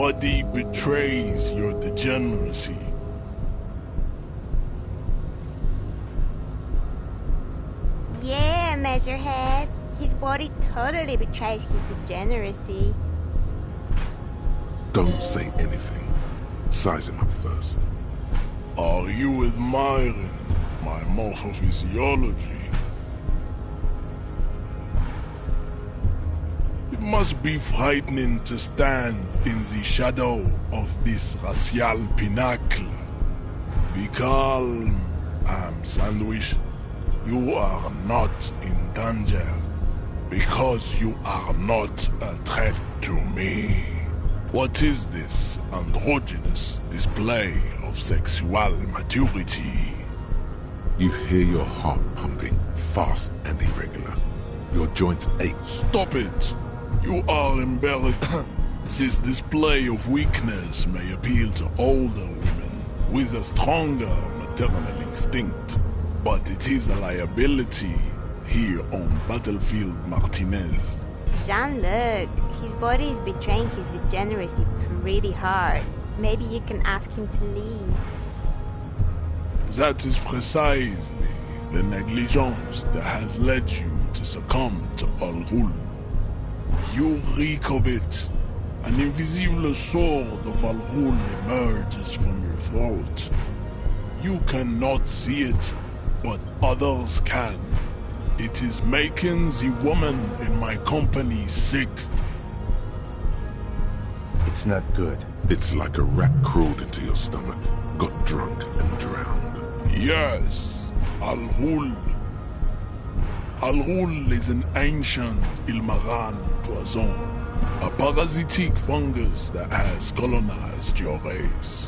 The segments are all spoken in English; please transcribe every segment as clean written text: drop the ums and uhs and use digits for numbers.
body betrays your degeneracy. Yeah, Measurehead. His body totally betrays his degeneracy. Don't say anything. Size him up first. Are you admiring my morphophysiology? It must be frightening to stand in the shadow of this racial pinnacle. Be calm, Sandwich. You are not in danger, because you are not a threat to me. What is this androgynous display of sexual maturity? You hear your heart pumping, fast and irregular. Your joints ache. Stop it! You are embarrassed. This display of weakness may appeal to older women with a stronger maternal instinct, but it is a liability here on Battlefield Martinez. Jean-Luc, his body is betraying his degeneracy pretty hard. Maybe you can ask him to leave. That is precisely the negligence that has led you to succumb to Al Ghul. You reek of it. An invisible sword of Al Ghul emerges from your throat. You cannot see it, but others can. It is making the woman in my company sick. It's not good. It's like a rat crawled into your stomach, got drunk and drowned. Yes, Al Ghul. Al Ghul is an ancient Ilmaran poison, a parasitic fungus that has colonized your race.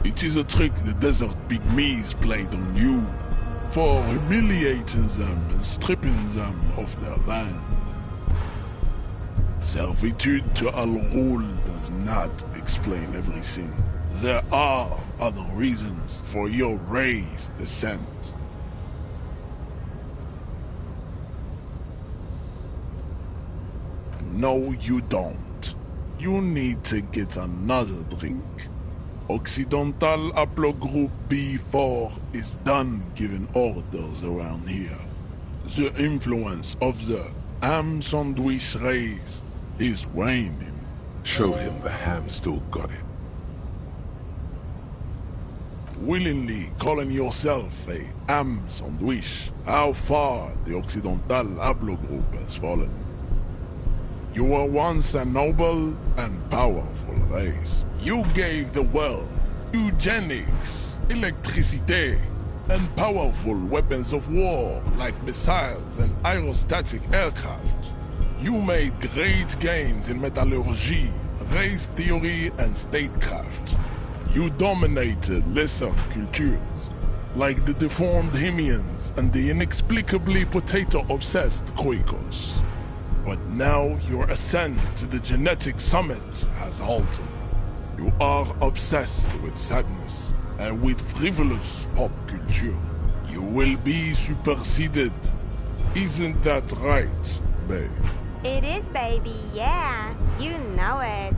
It is a trick the desert pygmies played on you, for humiliating them and stripping them of their land. Servitude to Al Ghul does not explain everything. There are other reasons for your race descent. No, you don't. You need to get another drink. Occidental Haplogroup B4 is done giving orders around here. The influence of the ham sandwich race is waning. Show him the ham still got it. Willingly calling yourself a ham sandwich, how far the Occidental Haplogroup has fallen. You were once a noble and powerful race. You gave the world eugenics, electricity, and powerful weapons of war like missiles and aerostatic aircraft. You made great gains in metallurgy, race theory, and statecraft. You dominated lesser cultures, like the deformed Hemians and the inexplicably potato-obsessed Quakers. But now your ascent to the genetic summit has halted. You are obsessed with sadness and with frivolous pop culture. You will be superseded. Isn't that right, babe? It is, baby, yeah. You know it.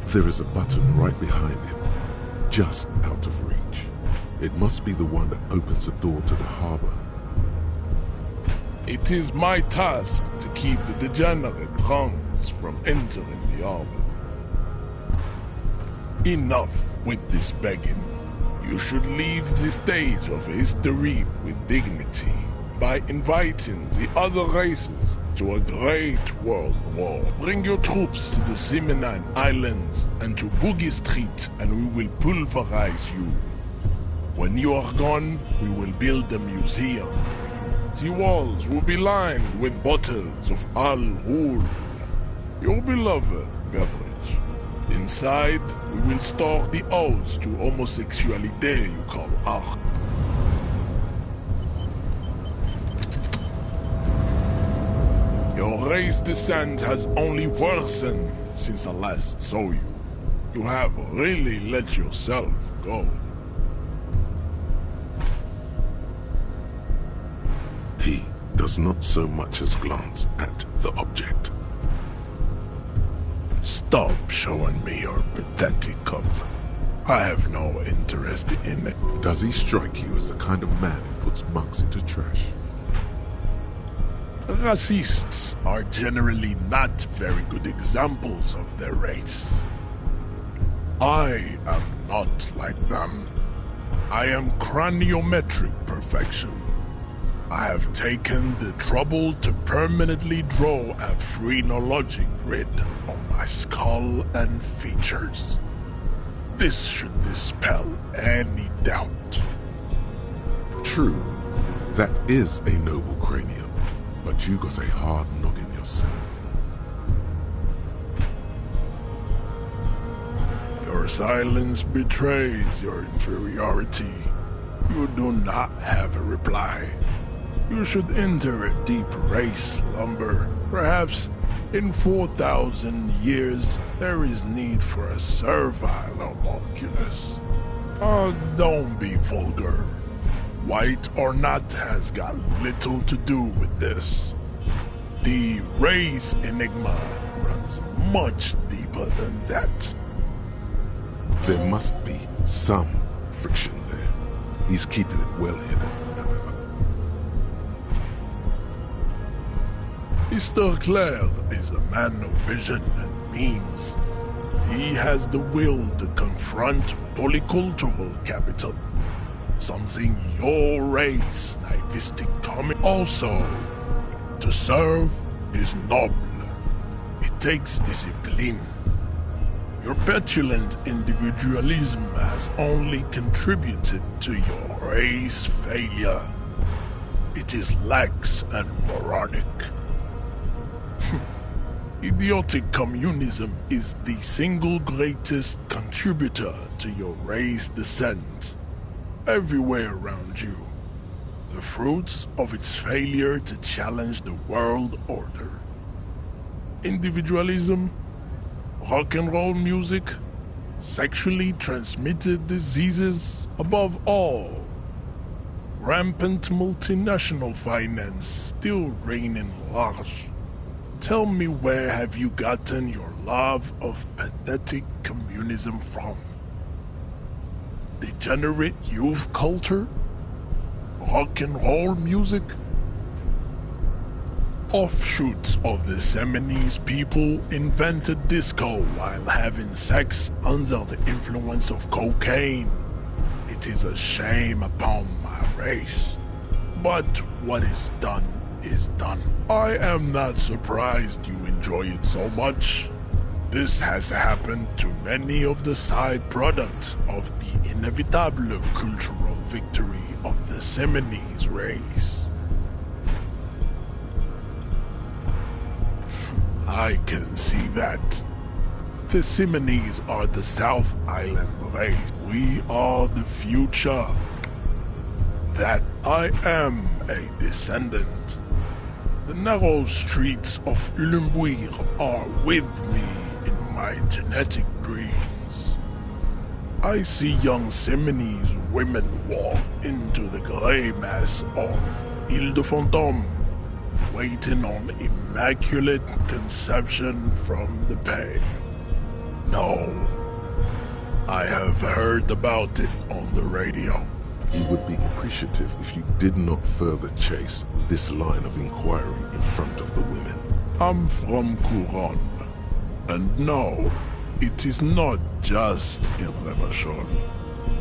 There is a button right behind him, just out of reach. It must be the one that opens the door to the harbor. It is my task to keep the degenerate drunks from entering the harbor. Enough with this begging. You should leave the stage of history with dignity by inviting the other races to a great world war. Bring your troops to the Simonine Islands and to Boogie Street, and we will pulverize you. When you are gone, we will build a museum for you. The walls will be lined with bottles of Al Ghul, your beloved beverage. Inside, we will store the odes to homosexuality you call art. Your race descent has only worsened since I last saw you. You have really let yourself go. He does not so much as glance at the object. Stop Stop showing me your pathetic cup. I have no interest in it. Does he strike you as the kind of man who puts monks into trash? Racists are generally not very good examples of their race. I am not like them. I am craniometric perfection. I have taken the trouble to permanently draw a phrenologic grid on my skull and features. This should dispel any doubt. True, that is a noble cranium, but you got a hard noggin yourself. Your silence betrays your inferiority. You do not have a reply. You should enter a deep race slumber. Perhaps in 4,000 years there is need for a servile homunculus. Oh, don't be vulgar. White or not has got little to do with this. The race enigma runs much deeper than that. There must be some friction there. He's keeping it well hidden, however. Mr. Clare is a man of vision and means. He has the will to confront polycultural capital. Something your race, naivistic comic. Also, to serve is noble. It takes discipline. Your petulant individualism has only contributed to your race failure. It is lax and moronic. Idiotic communism is the single greatest contributor to your race descent. Everywhere around you, the fruits of its failure to challenge the world order. Individualism, rock and roll music, sexually transmitted diseases, above all, rampant multinational finance still reigning large. Tell me, where have you gotten your love of pathetic communism from? Degenerate youth culture? Rock and roll music? Offshoots of the Seminoles people invented disco while having sex under the influence of cocaine. It is a shame upon my race. But what is done is done. I am not surprised you enjoy it so much. This has happened to many of the side products of the inevitable cultural victory of the Seminoles race. I can see that. The Seminoles are the South Island race. We are the future. That I am a descendant. The narrow streets of Ulumbuir are with me in my genetic dreams. I see young Seminoles women walk into the grey mass on Ile de Fantôme, waiting on immaculate conception from the pain. No, I have heard about it on the radio. He would be appreciative if you did not further chase this line of inquiry in front of the women. I'm from Couronne, and no, it is not just in Revachol.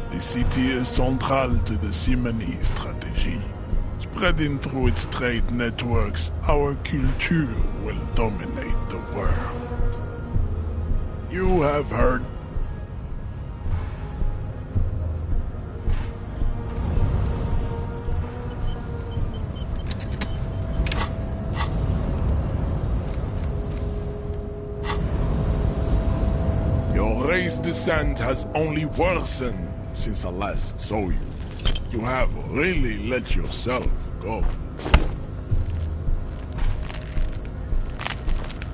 The city is central to the Seminoles strategy. Spreading through its trade networks, our culture will dominate the world. You have heard. Your race descent has only worsened since I last saw you. You have really let yourself go.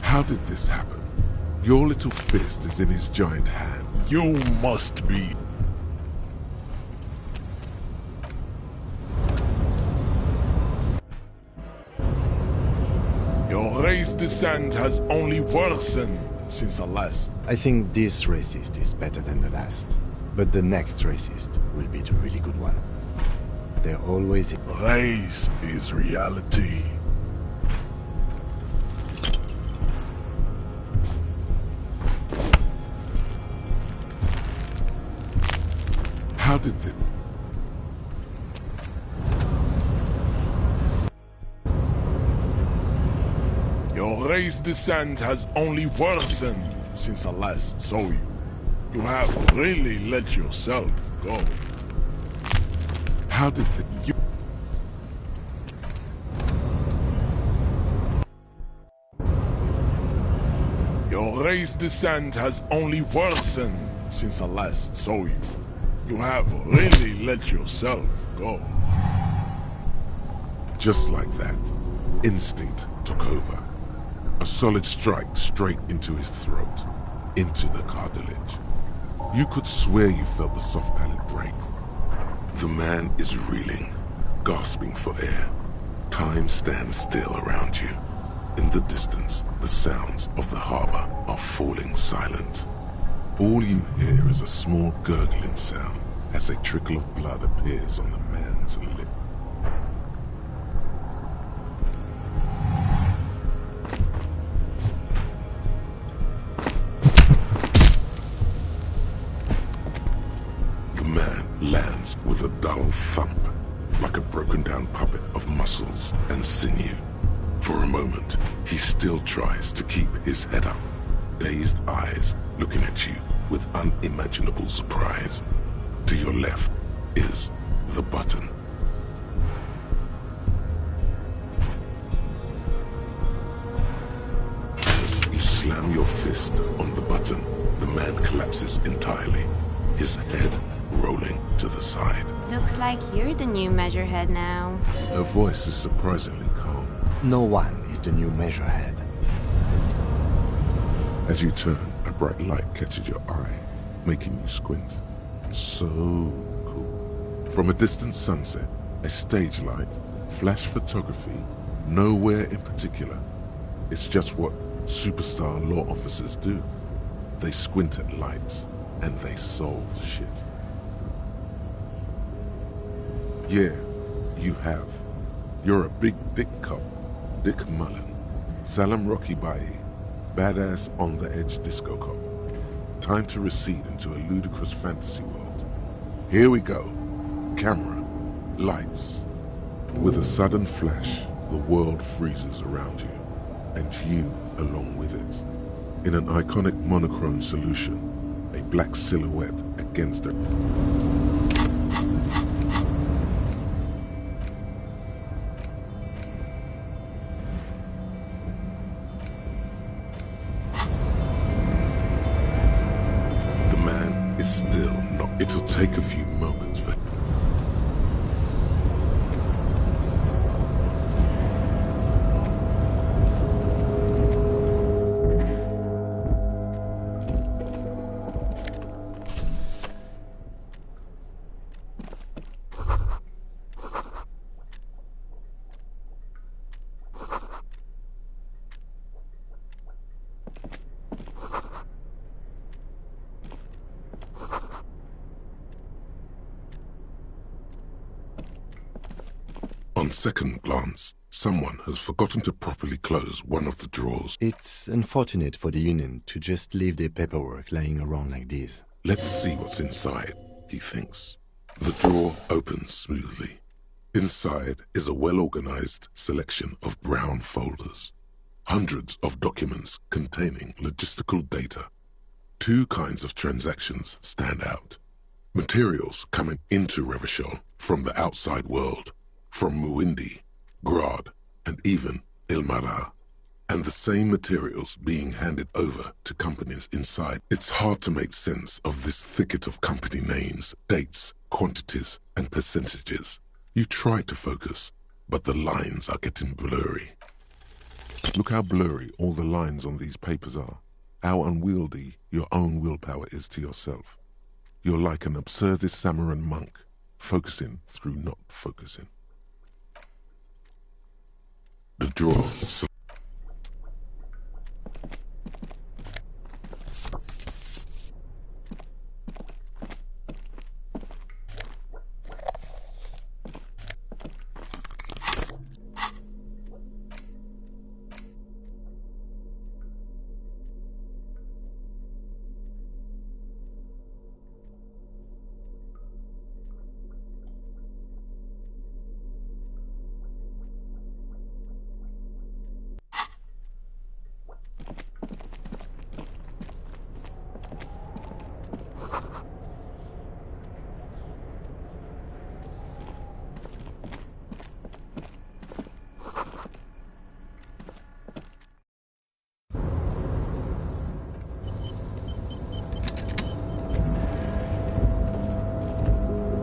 How did this happen? Your little fist is in his giant hand. You must be. Your race descent has only worsened since the last. I think this racist is better than the last. But the next racist will be the really good one. They're always... Race is reality. How did the... Your race descent has only worsened since I last saw you. You have really let yourself go. How did the... Your race descent has only worsened since I last saw you. You have really let yourself go. Just like that, instinct took over. A solid strike straight into his throat, into the cartilage. You could swear you felt the soft palate break. The man is reeling, gasping for air. Time stands still around you. In the distance, the sounds of the harbor are falling silent. All you hear is a small gurgling sound as a trickle of blood appears on the man's lip. The man lands with a dull thump, like a broken down puppet of muscles and sinew. For a moment, he still tries to keep his head up, dazed eyes looking at you with unimaginable surprise. To your left is the button. As you slam your fist on the button, the man collapses entirely, his head rolling to the side. Looks like you're the new measurehead now. Her voice is surprisingly calm. No one is the new measurehead. As you turn, a bright light catches your eye, making you squint. So cool. From a distant sunset, a stage light, flash photography, nowhere in particular. It's just what superstar law officers do. They squint at lights, and they solve shit. Yeah, you have. You're a big dick cop. Dick Mullen. Salam Rocky Bai. Badass on the edge disco cop. Time to recede into a ludicrous fantasy world. Here we go. Camera. Lights. With a sudden flash, the world freezes around you, and you along with it. In an iconic monochrome solution, a black silhouette against a... The man is still not... It'll take a few moments for... On second glance, someone has forgotten to properly close one of the drawers. It's unfortunate for the Union to just leave their paperwork lying around like this. Let's see what's inside, he thinks. The drawer opens smoothly. Inside is a well-organized selection of brown folders. Hundreds of documents containing logistical data. Two kinds of transactions stand out. Materials coming into Revachol from the outside world, from Muindi, Grad, and even Ilmara, and the same materials being handed over to companies inside. It's hard to make sense of this thicket of company names, dates, quantities, and percentages. You try to focus, but the lines are getting blurry. Look how blurry all the lines on these papers are. How unwieldy your own willpower is to yourself. You're like an absurdist Samaran monk, focusing through not focusing. The drawer.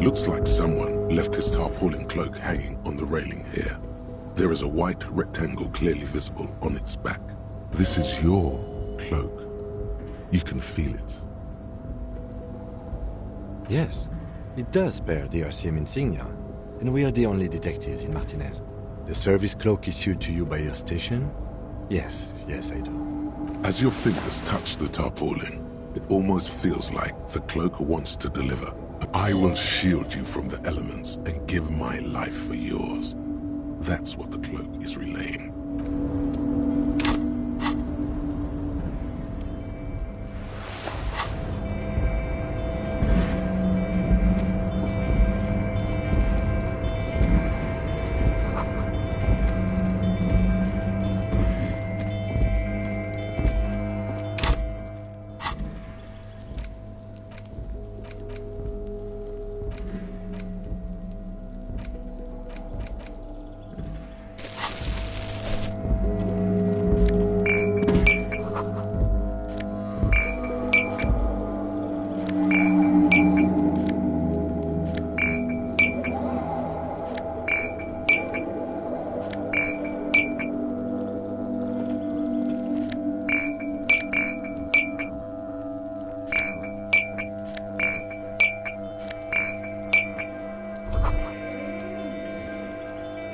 Looks like someone left his tarpaulin cloak hanging on the railing here. There is a white rectangle clearly visible on its back. This is your cloak. You can feel it. Yes, it does bear the RCM insignia, and we are the only detectives in Martinez. The service cloak issued to you by your station? Yes, I do. As your fingers touch the tarpaulin, it almost feels like the cloak wants to deliver. I will shield you from the elements and give my life for yours. That's what the cloak is relaying.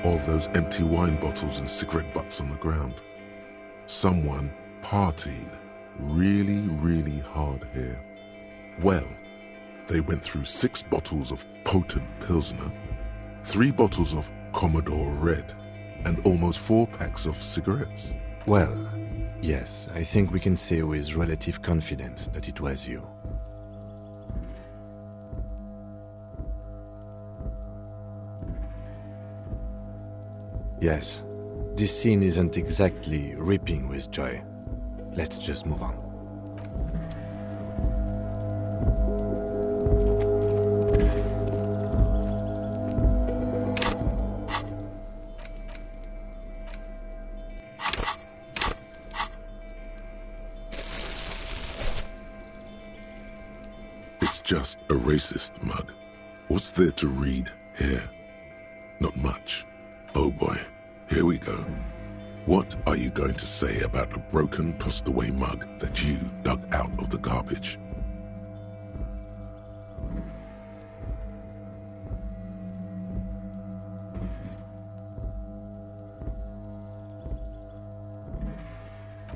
All those empty wine bottles and cigarette butts on the ground. Someone partied really hard here. Well, they went through 6 bottles of potent Pilsner, 3 bottles of Commodore Red, and almost 4 packs of cigarettes. Well, yes, I think we can say with relative confidence that it was you. Yes, this scene isn't exactly ripping with joy. Let's just move on. It's just a racist mug. What's there to read here? Not much. Oh boy, here we go. What are you going to say about a broken, tossed-away mug that you dug out of the garbage?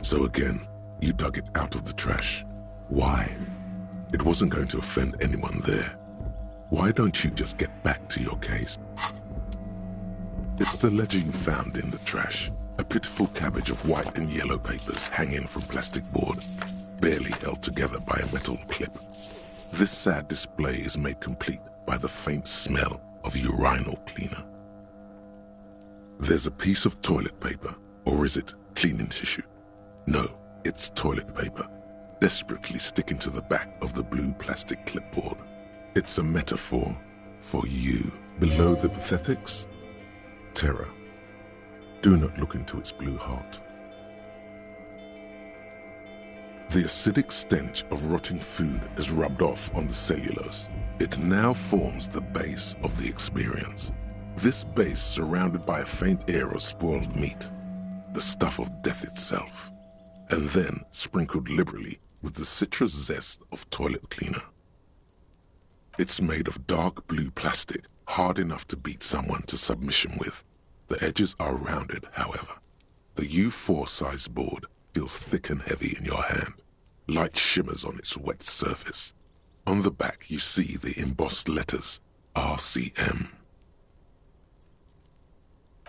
So again, you dug it out of the trash. Why? It wasn't going to offend anyone there. Why don't you just get back to your case? It's the ledger you found in the trash. A pitiful cabbage of white and yellow papers hanging from plastic board, barely held together by a metal clip. This sad display is made complete by the faint smell of urinal cleaner. There's a piece of toilet paper, or is it cleaning tissue? No, it's toilet paper, desperately sticking to the back of the blue plastic clipboard. It's a metaphor for you. Below the pathetics, terror. Do not look into its blue heart. The acidic stench of rotting food is rubbed off on the cellulose. It now forms the base of the experience. This base surrounded by a faint air of spoiled meat, the stuff of death itself, and then sprinkled liberally with the citrus zest of toilet cleaner. It's made of dark blue plastic, hard enough to beat someone to submission with. The edges are rounded, however. The U4 size board feels thick and heavy in your hand. Light shimmers on its wet surface. On the back you see the embossed letters, RCM.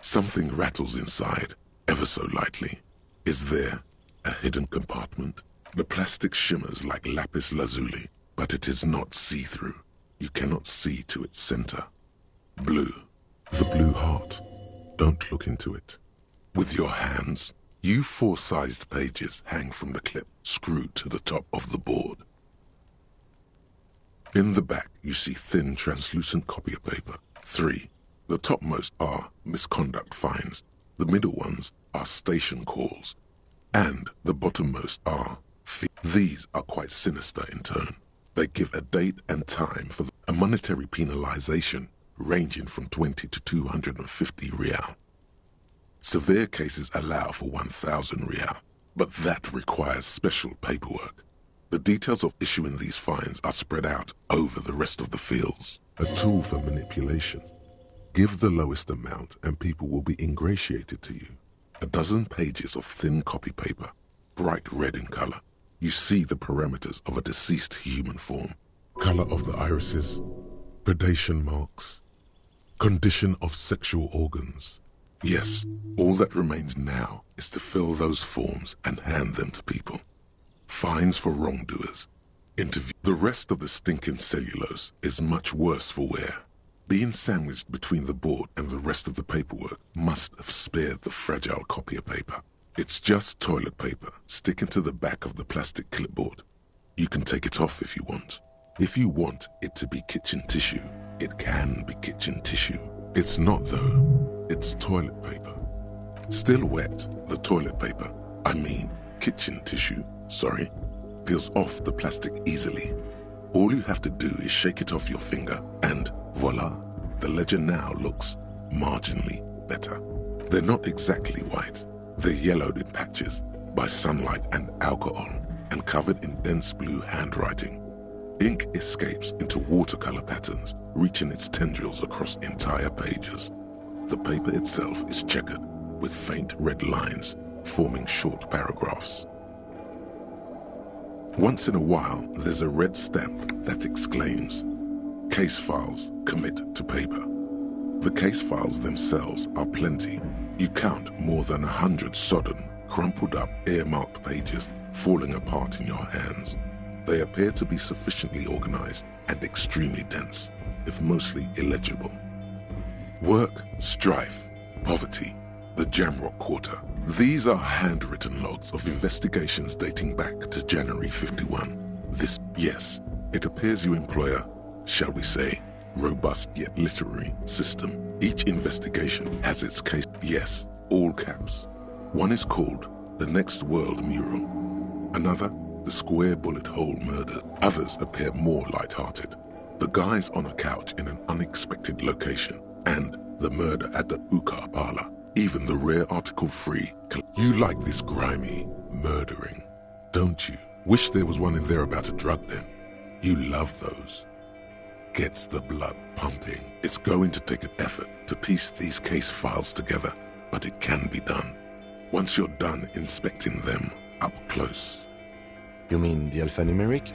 Something rattles inside, ever so lightly. Is there a hidden compartment? The plastic shimmers like lapis lazuli, but it is not see-through. You cannot see to its center. Blue. The blue heart. Don't look into it. With your hands, U4-sized pages hang from the clip, screwed to the top of the board. In the back, you see thin, translucent copier paper. 3. The topmost are misconduct fines. The middle ones are station calls. And the bottommost are fees. These are quite sinister in tone. They give a date and time for a monetary penalization ranging from 20 to 250 real. Severe cases allow for 1,000 real, but that requires special paperwork. The details of issuing these fines are spread out over the rest of the fields. A tool for manipulation. Give the lowest amount and people will be ingratiated to you. A dozen pages of thin copy paper, bright red in color. You see the parameters of a deceased human form. Color of the irises, predation marks, condition of sexual organs. Yes, all that remains now is to fill those forms and hand them to people. Fines for wrongdoers. Interview. The rest of the stinking cellulose is much worse for wear. Being sandwiched between the board and the rest of the paperwork must have spared the fragile copier paper. It's just toilet paper sticking to the back of the plastic clipboard. You can take it off if you want. If you want it to be kitchen tissue, it can be kitchen tissue. It's not though. It's toilet paper. Still wet, the toilet paper, I mean kitchen tissue, sorry, peels off the plastic easily. All you have to do is shake it off your finger and voila, the ledger now looks marginally better. They're not exactly white. They're yellowed in patches by sunlight and alcohol and covered in dense blue handwriting. Ink escapes into watercolor patterns, reaching its tendrils across entire pages. The paper itself is checkered with faint red lines, forming short paragraphs. Once in a while, there's a red stamp that exclaims, "Case files, commit to paper." The case files themselves are plenty. You count more than 100 sodden, crumpled up, earmarked pages falling apart in your hands. They appear to be sufficiently organized and extremely dense, if mostly illegible. Work, strife, poverty, the Jamrock Quarter. These are handwritten logs of investigations dating back to January 51. Yes, it appears you employ a, shall we say, robust yet literary system. Each investigation has its case. Yes, all caps. One is called The Next World Mural. Another, The Square Bullet Hole Murder. Others appear more light-hearted. The guys on a couch in an unexpected location, and the murder at the Ukar Parlor. Even the rare article free. You like this grimy murdering, don't you? Wish there was one in there about a drug den. You love those. Gets the blood pumping. It's going to take an effort to piece these case files together, but it can be done. Once you're done inspecting them up close. You mean the alphanumeric?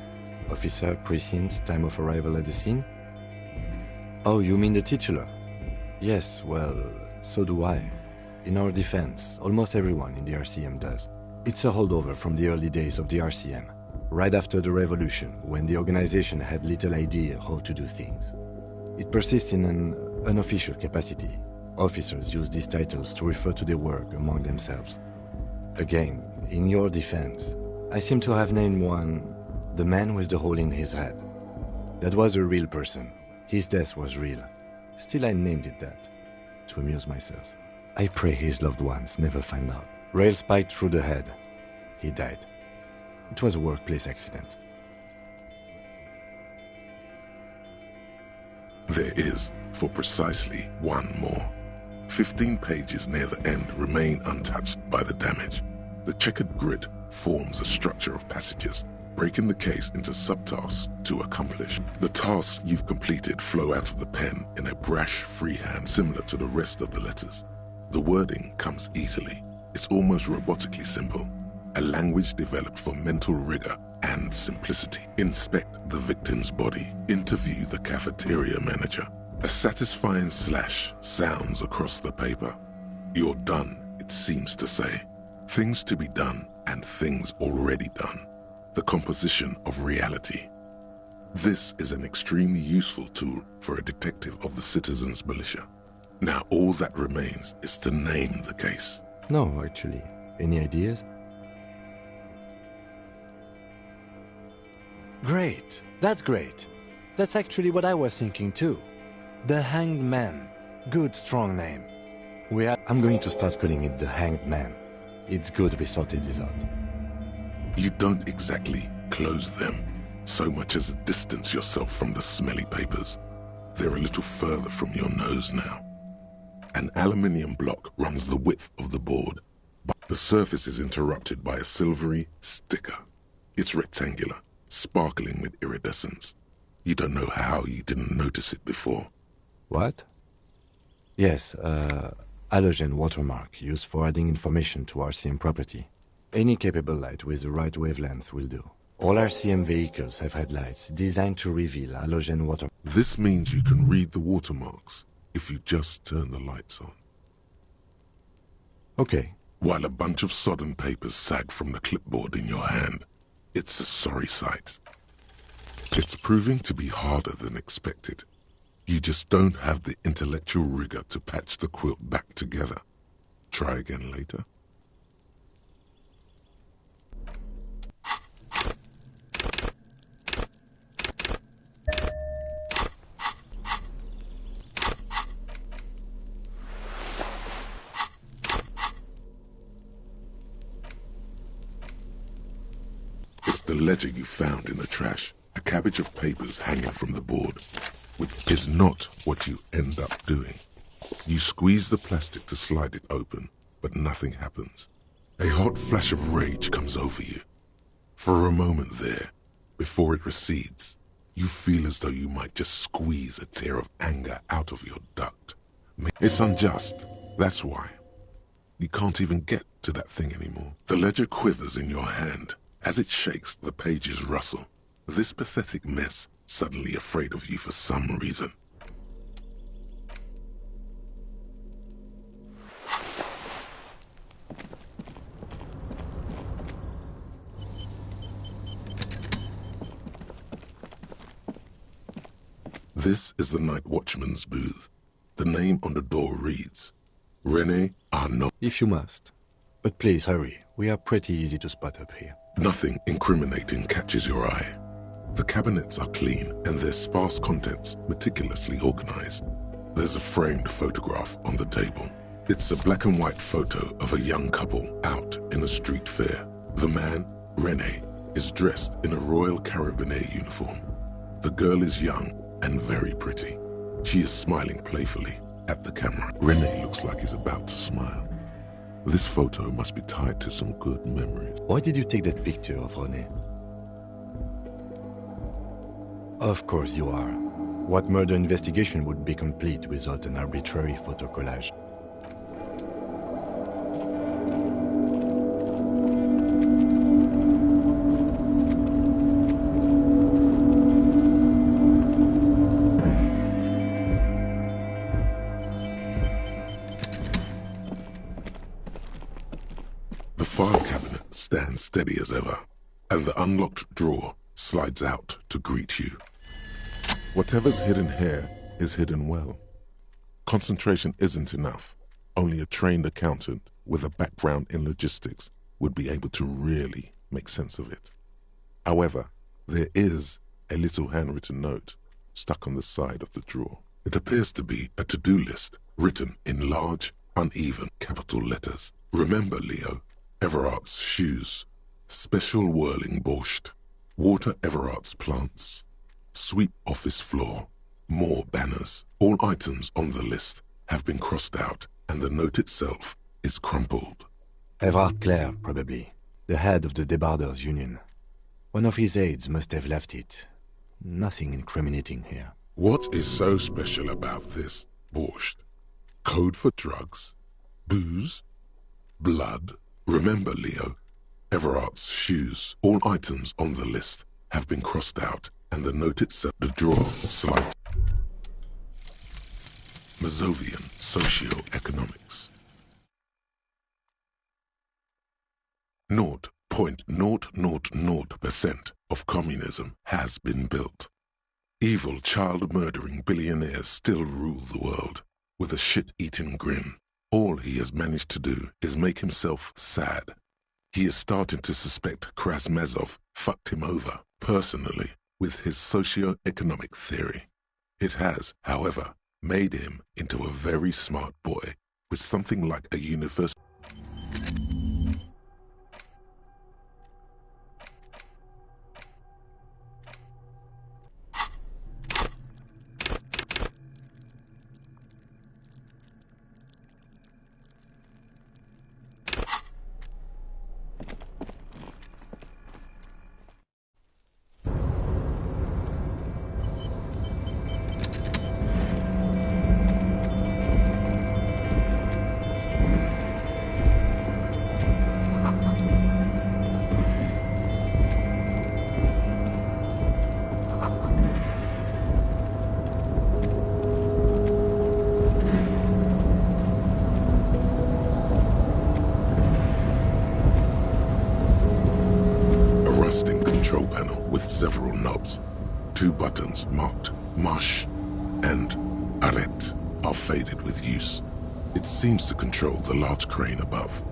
Officer, precinct, time of arrival at the scene? Oh, you mean the titular? Yes, well, so do I. In our defense, almost everyone in the RCM does. It's a holdover from the early days of the RCM, right after the revolution, when the organization had little idea how to do things. It persists in an unofficial capacity. Officers use these titles to refer to their work among themselves. Again, in your defense, I seem to have named one, the man with the hole in his head. That was a real person. His death was real. Still, I named it that, to amuse myself. I pray his loved ones never find out. Rail spiked through the head. He died. It was a workplace accident. There is, for precisely one more. 15 pages near the end remain untouched by the damage. The checkered grid forms a structure of passages, breaking the case into subtasks to accomplish. The tasks you've completed flow out of the pen in a brash freehand similar to the rest of the letters. The wording comes easily. It's almost robotically simple. A language developed for mental rigor and simplicity. Inspect the victim's body. Interview the cafeteria manager. A satisfying slash sounds across the paper. You're done, it seems to say. Things to be done and things already done. The composition of reality. This is an extremely useful tool for a detective of the citizens' militia. Now all that remains is to name the case. No, actually. Any ideas? Great. That's great. That's actually what I was thinking too. The Hanged Man. Good, strong name. I'm going to start calling it the Hanged Man. It's good we sorted this out. You don't exactly close them. so much as distance yourself from the smelly papers. They're a little further from your nose now. An aluminium block runs the width of the board, but the surface is interrupted by a silvery sticker. It's rectangular, sparkling with iridescence. You don't know how you didn't notice it before. What? Yes, halogen watermark used for adding information to RCM property. Any capable light with the right wavelength will do. All RCM vehicles have headlights designed to reveal halogen water. This means you can read the watermarks if you just turn the lights on. Okay. While a bunch of sodden papers sag from the clipboard in your hand, it's a sorry sight. It's proving to be harder than expected. You just don't have the intellectual rigor to patch the quilt back together. Try again later. It's the ledger you found in the trash. A cabbage of papers hanging from the board, which is not what you end up doing. You squeeze the plastic to slide it open, but nothing happens. A hot flash of rage comes over you. For a moment there, before it recedes, you feel as though you might just squeeze a tear of anger out of your duct. It's unjust, that's why. You can't even get to that thing anymore. The ledger quivers in your hand. As it shakes, the pages rustle. This pathetic mess suddenly afraid of you for some reason. This is the night watchman's booth. The name on the door reads, René Arnaud. If you must. But please hurry. We are pretty easy to spot up here. Nothing incriminating catches your eye. The cabinets are clean and their sparse contents meticulously organized. There's a framed photograph on the table. It's a black and white photo of a young couple out in a street fair. The man, René, is dressed in a Royal Carabinieri uniform. The girl is young and very pretty. She is smiling playfully at the camera. René looks like he's about to smile. This photo must be tied to some good memories. Why did you take that picture of René? Of course you are. What murder investigation would be complete without an arbitrary photo collage? The file cabinet stands steady as ever, and the unlocked drawer slides out to greet you. Whatever's hidden here is hidden well. Concentration isn't enough. Only a trained accountant with a background in logistics would be able to really make sense of it. However, there is a little handwritten note stuck on the side of the drawer. It appears to be a to-do list written in large, uneven capital letters. Remember, Leo, Everard's shoes, special whirling borscht, water Everard's plants, sweep office floor, more banners. All items on the list have been crossed out and the note itself is crumpled. Everard Clare, probably. The head of the Debarders Union. One of his aides must have left it. Nothing incriminating here. What is so special about this borscht? Code for drugs? Booze? Blood? Remember, Leo, Everard's shoes. All items on the list have been crossed out, and the note itself, the drawer, slides. Mazovian Socio-Economics. 0.000% of communism has been built. Evil, child-murdering billionaires still rule the world with a shit-eating grin. All he has managed to do is make himself sad. He is starting to suspect Krasmazov fucked him over, personally, with his socio-economic theory. It has, however, made him into a very smart boy with something like a university. knobs. 2 buttons marked Marche and Arrête are faded with use. It seems to control the large crane above.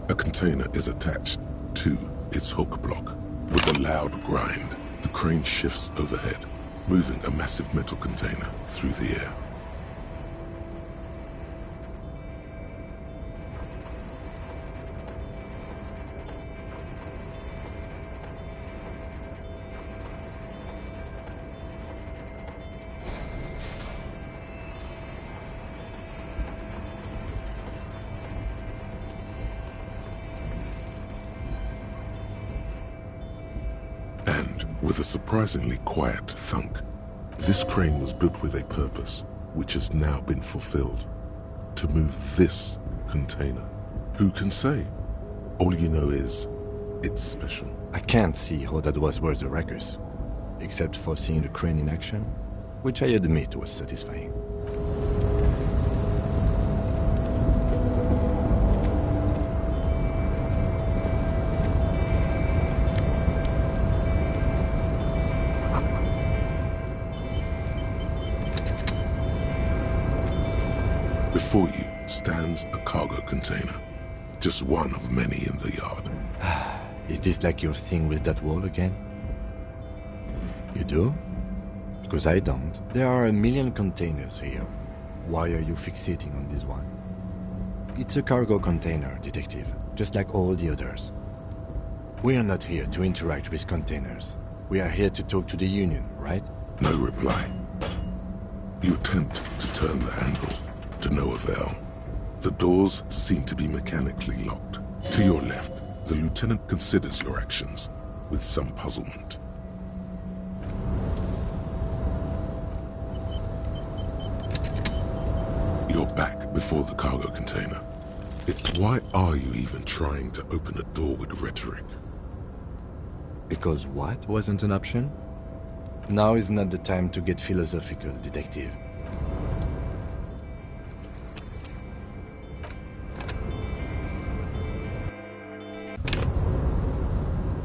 A container is attached to its hook block. With a loud grind, the crane shifts overhead, moving a massive metal container through the air. With a surprisingly quiet thunk, this crane was built with a purpose, which has now been fulfilled. To move this container. Who can say? All you know is, it's special. I can't see how that was worth the ruckus, except for seeing the crane in action, which I admit was satisfying. Before you stands a cargo container, just one of many in the yard. Is this like your thing with that wall again? You do? Because I don't. There are a million containers here. Why are you fixating on this one? It's a cargo container, detective, just like all the others. We are not here to interact with containers. We are here to talk to the Union, right? No reply. You attempt to turn the handle. To no avail. The doors seem to be mechanically locked. To your left, the lieutenant considers your actions with some puzzlement. You're back before the cargo container. Why are you even trying to open a door with rhetoric? Because what wasn't an option? Now is not the time to get philosophical, detective.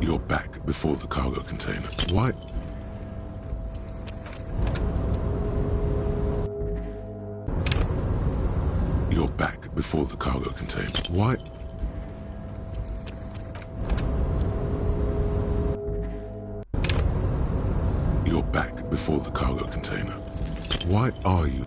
You're back before the cargo container. Why? You're back before the cargo container. Why? You're back before the cargo container. Why are you?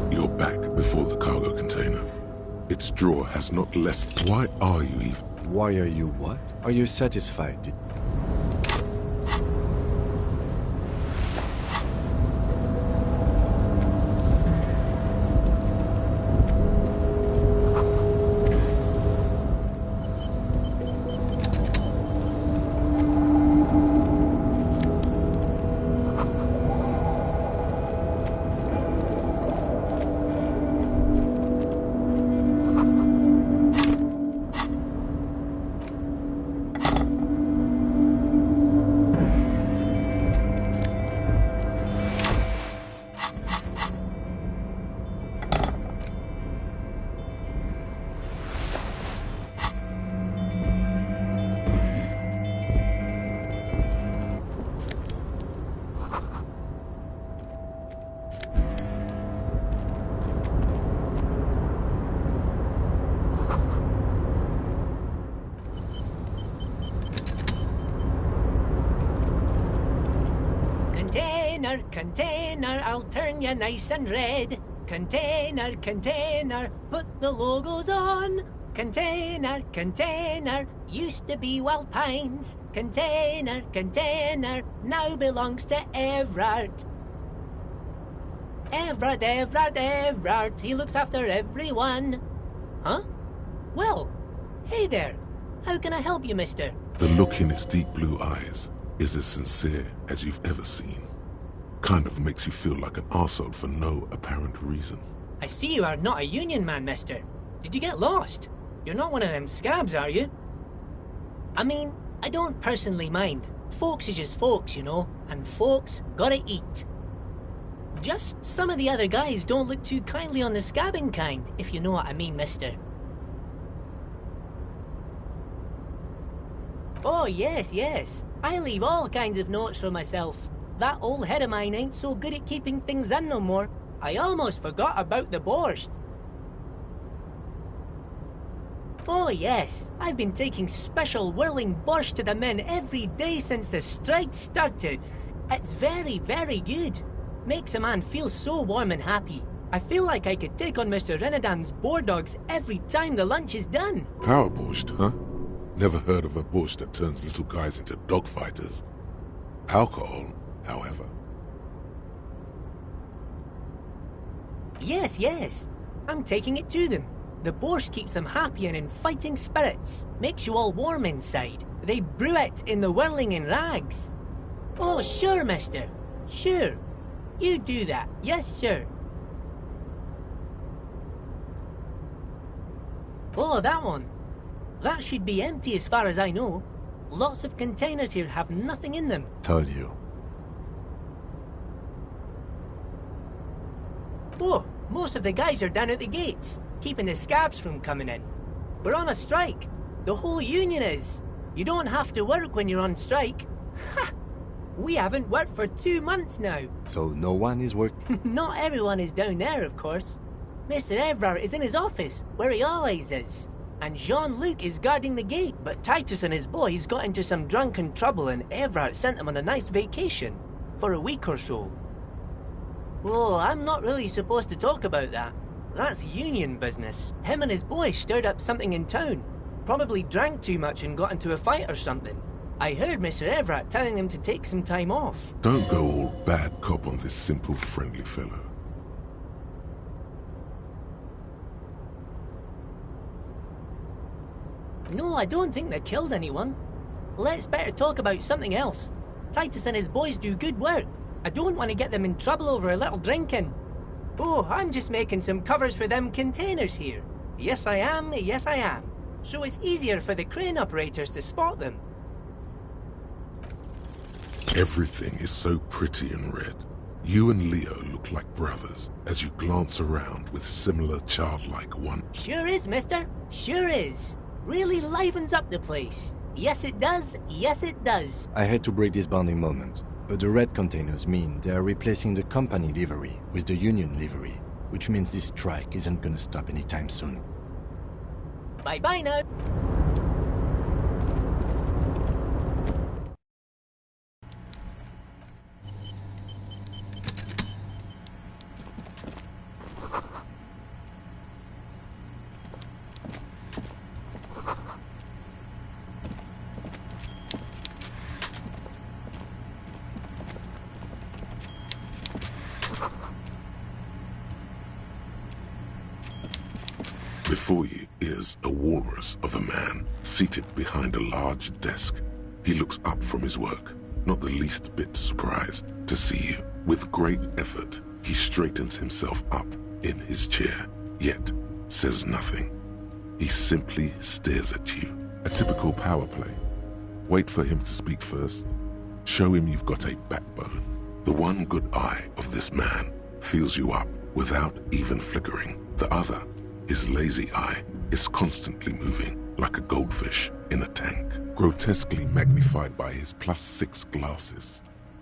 You're back before the cargo container. Its drawer has not less. Why are you even? Why are you what? Are you satisfied? Container, I'll turn you nice and red. Container, container, put the logos on. Container, container, used to be Wild Pines. Container, container, now belongs to Everard. Everard, he looks after everyone. Huh? Well, hey there. How can I help you, mister? The look in its deep blue eyes is as sincere as you've ever seen. Kind of makes you feel like an arsehole for no apparent reason. I see you are not a Union man, mister. Did you get lost? You're not one of them scabs, are you? I mean, I don't personally mind. Folks is just folks, you know, and folks gotta eat. Just some of the other guys don't look too kindly on the scabbing kind, if you know what I mean, mister. Oh, yes, yes. I leave all kinds of notes for myself. That old head of mine ain't so good at keeping things in no more. I almost forgot about the borscht. Oh, yes. I've been taking special whirling borscht to the men every day since the strike started. It's very, very good. Makes a man feel so warm and happy. I feel like I could take on Mr. Renadan's boar dogs every time the lunch is done. Power borscht, huh? Never heard of a borscht that turns little guys into dogfighters. Alcohol, however. Yes, yes. I'm taking it to them. The borscht keeps them happy and in fighting spirits. Makes you all warm inside. They brew it in the whirling in rags. Oh, sure, mister. Sure. You do that. Yes, sir. Oh, that one. That should be empty as far as I know. Lots of containers here have nothing in them. Told you. Oh, most of the guys are down at the gates, keeping the scabs from coming in. We're on a strike. The whole union is. You don't have to work when you're on strike. Ha! We haven't worked for 2 months now. So no one is working? Not everyone is down there, of course. Mr. Evrard is in his office, where he always is. And Jean-Luc is guarding the gate, but Titus and his boys got into some drunken trouble and Evrard sent them on a nice vacation. For a week or so. Oh, I'm not really supposed to talk about that. That's union business. Him and his boys stirred up something in town. Probably drank too much and got into a fight or something. I heard Mr. Evrard telling them to take some time off. Don't go all bad cop on this simple, friendly fellow. No, I don't think they killed anyone. Let's better talk about something else. Titus and his boys do good work. I don't want to get them in trouble over a little drinking. Oh, I'm just making some covers for them containers here. Yes, I am. Yes, I am. So it's easier for the crane operators to spot them. Everything is so pretty and red. You and Leo look like brothers as you glance around with similar childlike wonder. Sure is, mister. Sure is. Really livens up the place. Yes, it does. Yes, it does. I hate to break this bonding moment, but the red containers mean they are replacing the company livery with the union livery, which means this strike isn't gonna stop anytime soon. Bye-bye now. Before you is a walrus of a man seated behind a large desk. He looks up from his work, not the least bit surprised to see you. With great effort, he straightens himself up in his chair, yet says nothing. He simply stares at you. A typical power play. Wait for him to speak first. Show him you've got a backbone. The one good eye of this man fills you up without even flickering. The other, his lazy eye, is constantly moving like a goldfish in a tank, grotesquely magnified by his +6 glasses.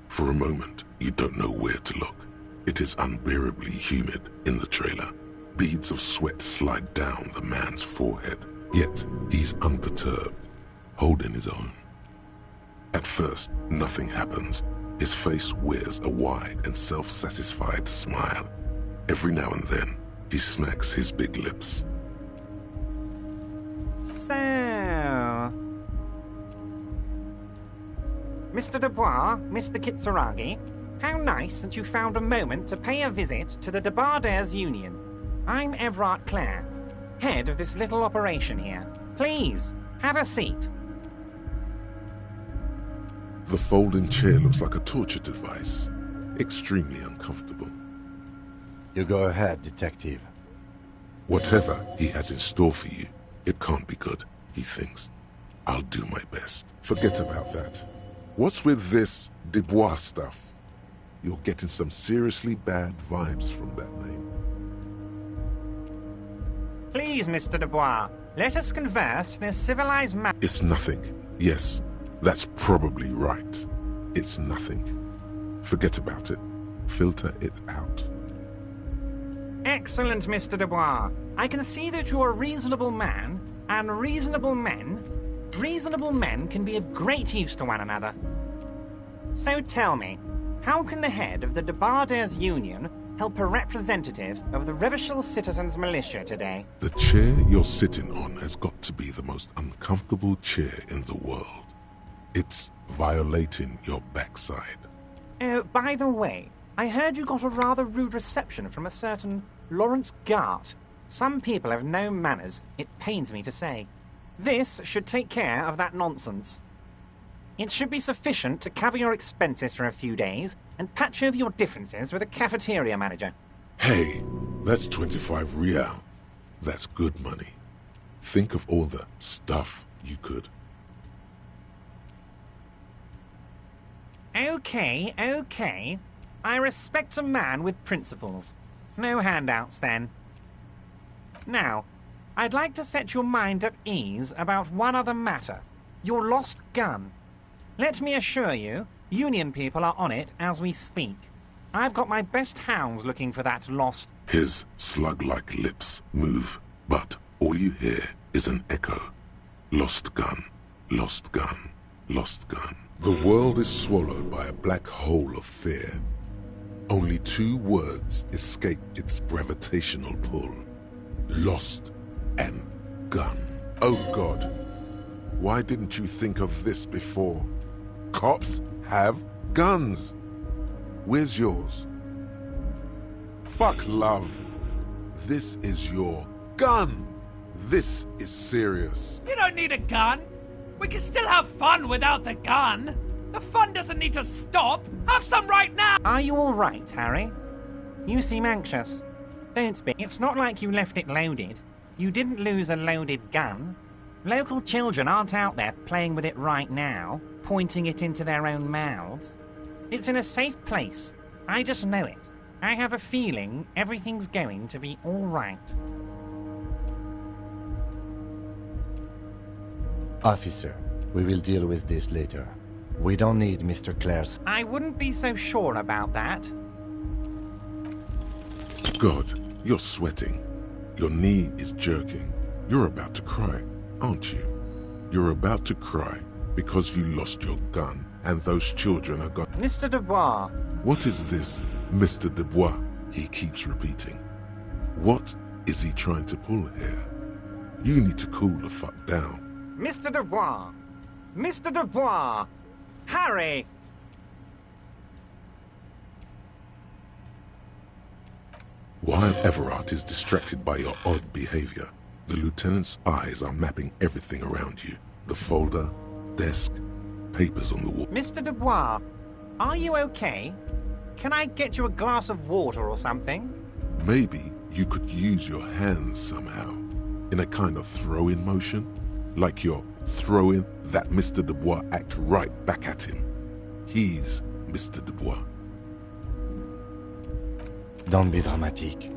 For a moment, you don't know where to look. It is unbearably humid in the trailer. Beads of sweat slide down the man's forehead, yet he's unperturbed, holding his own. At first, nothing happens. His face wears a wide and self-satisfied smile. Every now and then, he smacks his big lips. So... Mr. Dubois, Mr. Kitsuragi, how nice that you found a moment to pay a visit to the Debardairs Union. I'm Evrard Clare, head of this little operation here. Please, have a seat. The folding chair looks like a torture device. Extremely uncomfortable. You go ahead, detective. Whatever he has in store for you, it can't be good, he thinks. I'll do my best. Forget about that. What's with this Dubois stuff? You're getting some seriously bad vibes from that name. Please, Mr. Dubois, let us converse in a civilized manner. It's nothing. Yes, that's probably right. It's nothing. Forget about it. Filter it out. Excellent, Mr. Dubois. I can see that you're a reasonable man, and reasonable men can be of great use to one another. So tell me, how can the head of the Debarders Union help a representative of the Revachol Citizens Militia today? The chair you're sitting on has got to be the most uncomfortable chair in the world. It's violating your backside. Oh, by the way, I heard you got a rather rude reception from a certain Lawrence Gart. Some people have no manners, it pains me to say. This should take care of that nonsense. It should be sufficient to cover your expenses for a few days and patch over your differences with a cafeteria manager. Hey, that's 25 real. That's good money. Think of all the stuff you could. Okay. I respect a man with principles. No handouts, then. Now, I'd like to set your mind at ease about one other matter. Your lost gun. Let me assure you, Union people are on it as we speak. I've got my best hounds looking for that lost... His slug-like lips move, but all you hear is an echo. Lost gun, lost gun, lost gun. The world is swallowed by a black hole of fear. Only 2 words escape its gravitational pull. Lost and gun. Oh God, why didn't you think of this before? Cops have guns. Where's yours? Fuck love. This is your gun. This is serious. You don't need a gun. We can still have fun without the gun. The fun doesn't need to stop. Have some right now. Are you all right, Harry? You seem anxious. Don't be. It's not like you left it loaded. You didn't lose a loaded gun. Local children aren't out there playing with it right now, pointing it into their own mouths. It's in a safe place. I just know it. I have a feeling everything's going to be all right. Officer, we will deal with this later. We don't need Mr. Clare's... I wouldn't be so sure about that. God, you're sweating. Your knee is jerking. You're about to cry, aren't you? You're about to cry because you lost your gun and those children are gone. Mr. Dubois. What is this, Mr. Dubois? He keeps repeating. What is he trying to pull here? You need to cool the fuck down. Mr. Dubois! Mr. Dubois! Harry! While Everard is distracted by your odd behavior, the lieutenant's eyes are mapping everything around you. The folder, desk, papers on the wall. Mr. Dubois, are you okay? Can I get you a glass of water or something? Maybe you could use your hands somehow, in a kind of throw-in motion, like you're throwing that Mr. Dubois act right back at him. He's Mr. Dubois. Don't be dramatic.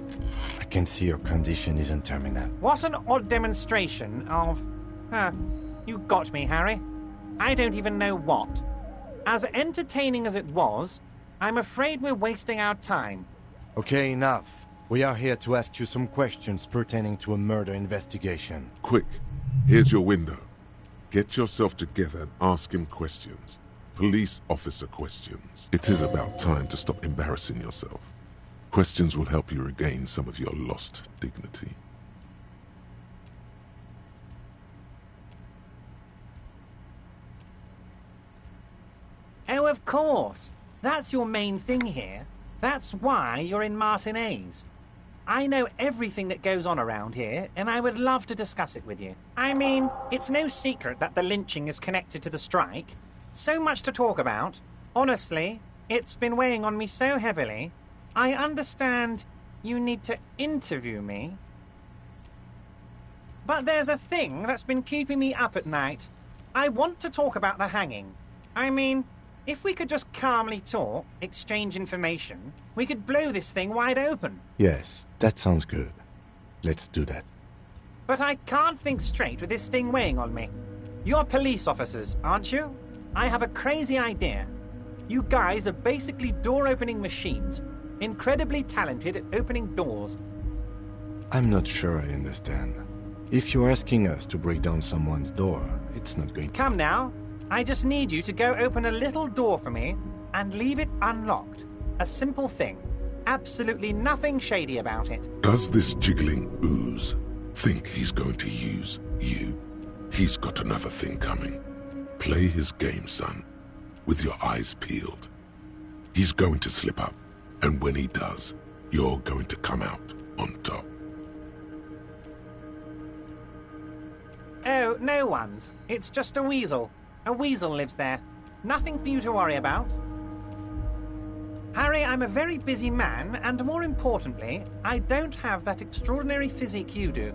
I can see your condition isn't terminal. What an odd demonstration of... you got me, Harry. I don't even know what. As entertaining as it was, I'm afraid we're wasting our time. Okay, enough. We are here to ask you some questions pertaining to a murder investigation. Quick, here's your window. Get yourself together and ask him questions. Police officer questions. It is about time to stop embarrassing yourself. Questions will help you regain some of your lost dignity. Oh, of course. That's your main thing here. That's why you're in Martinez. I know everything that goes on around here, and I would love to discuss it with you. I mean, it's no secret that the lynching is connected to the strike. So much to talk about. Honestly, it's been weighing on me so heavily. I understand you need to interview me. But there's a thing that's been keeping me up at night. I want to talk about the hanging. I mean, if we could just calmly talk, exchange information, we could blow this thing wide open. Yes, that sounds good. Let's do that. But I can't think straight with this thing weighing on me. You're police officers, aren't you? I have a crazy idea. You guys are basically door-opening machines, incredibly talented at opening doors. I'm not sure I understand. If you're asking us to break down someone's door, it's not going to... Come now. I just need you to go open a little door for me and leave it unlocked. A simple thing. Absolutely nothing shady about it. Does this jiggling ooze think he's going to use you? He's got another thing coming. Play his game, son, with your eyes peeled. He's going to slip up, and when he does, you're going to come out on top. Oh, no one's. It's just a weasel. A weasel lives there. Nothing for you to worry about. Harry, I'm a very busy man, and more importantly, I don't have that extraordinary physique you do.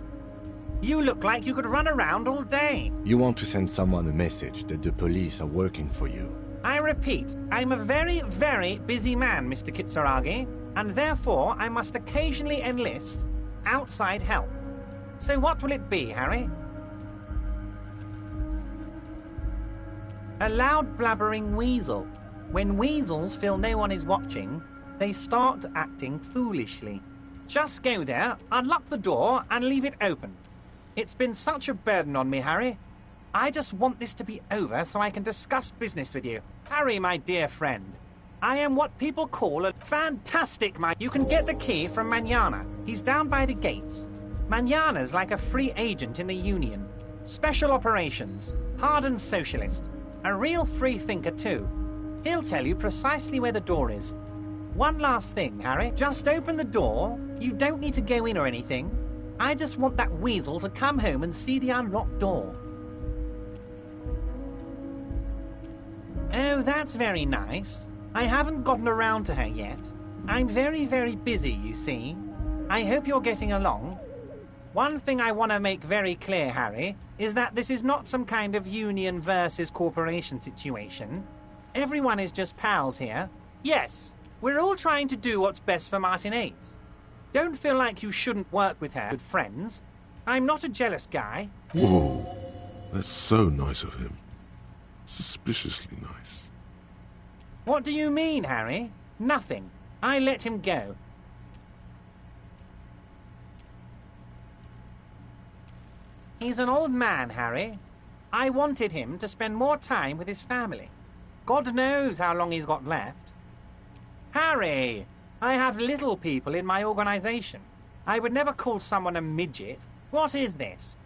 You look like you could run around all day. You want to send someone a message that the police are working for you. I repeat, I'm a very, very busy man, Mr. Kitsuragi, and therefore I must occasionally enlist outside help. So what will it be, Harry? A loud blabbering weasel. When weasels feel no one is watching, they start acting foolishly. Just go there, unlock the door, and leave it open. It's been such a burden on me, Harry. I just want this to be over so I can discuss business with you. Harry, my dear friend, I am what people call a fantastic man. You can get the key from Manana. He's down by the gates. Manana's like a free agent in the Union. Special operations. Hardened socialist. A real free thinker, too. He'll tell you precisely where the door is. One last thing, Harry. Just open the door. You don't need to go in or anything. I just want that weasel to come home and see the unlocked door. Oh, that's very nice. I haven't gotten around to her yet. I'm very, very busy, you see. I hope you're getting along. One thing I want to make very clear, Harry, is that this is not some kind of union versus corporation situation. Everyone is just pals here. Yes, we're all trying to do what's best for Martin 8. Don't feel like you shouldn't work with her. Good friends. I'm not a jealous guy. Whoa, that's so nice of him. Suspiciously nice. What do you mean, Harry? Nothing. I let him go. He's an old man, Harry. I wanted him to spend more time with his family. God knows how long he's got left. Harry, I have little people in my organization. I would never call someone a midget. What is this?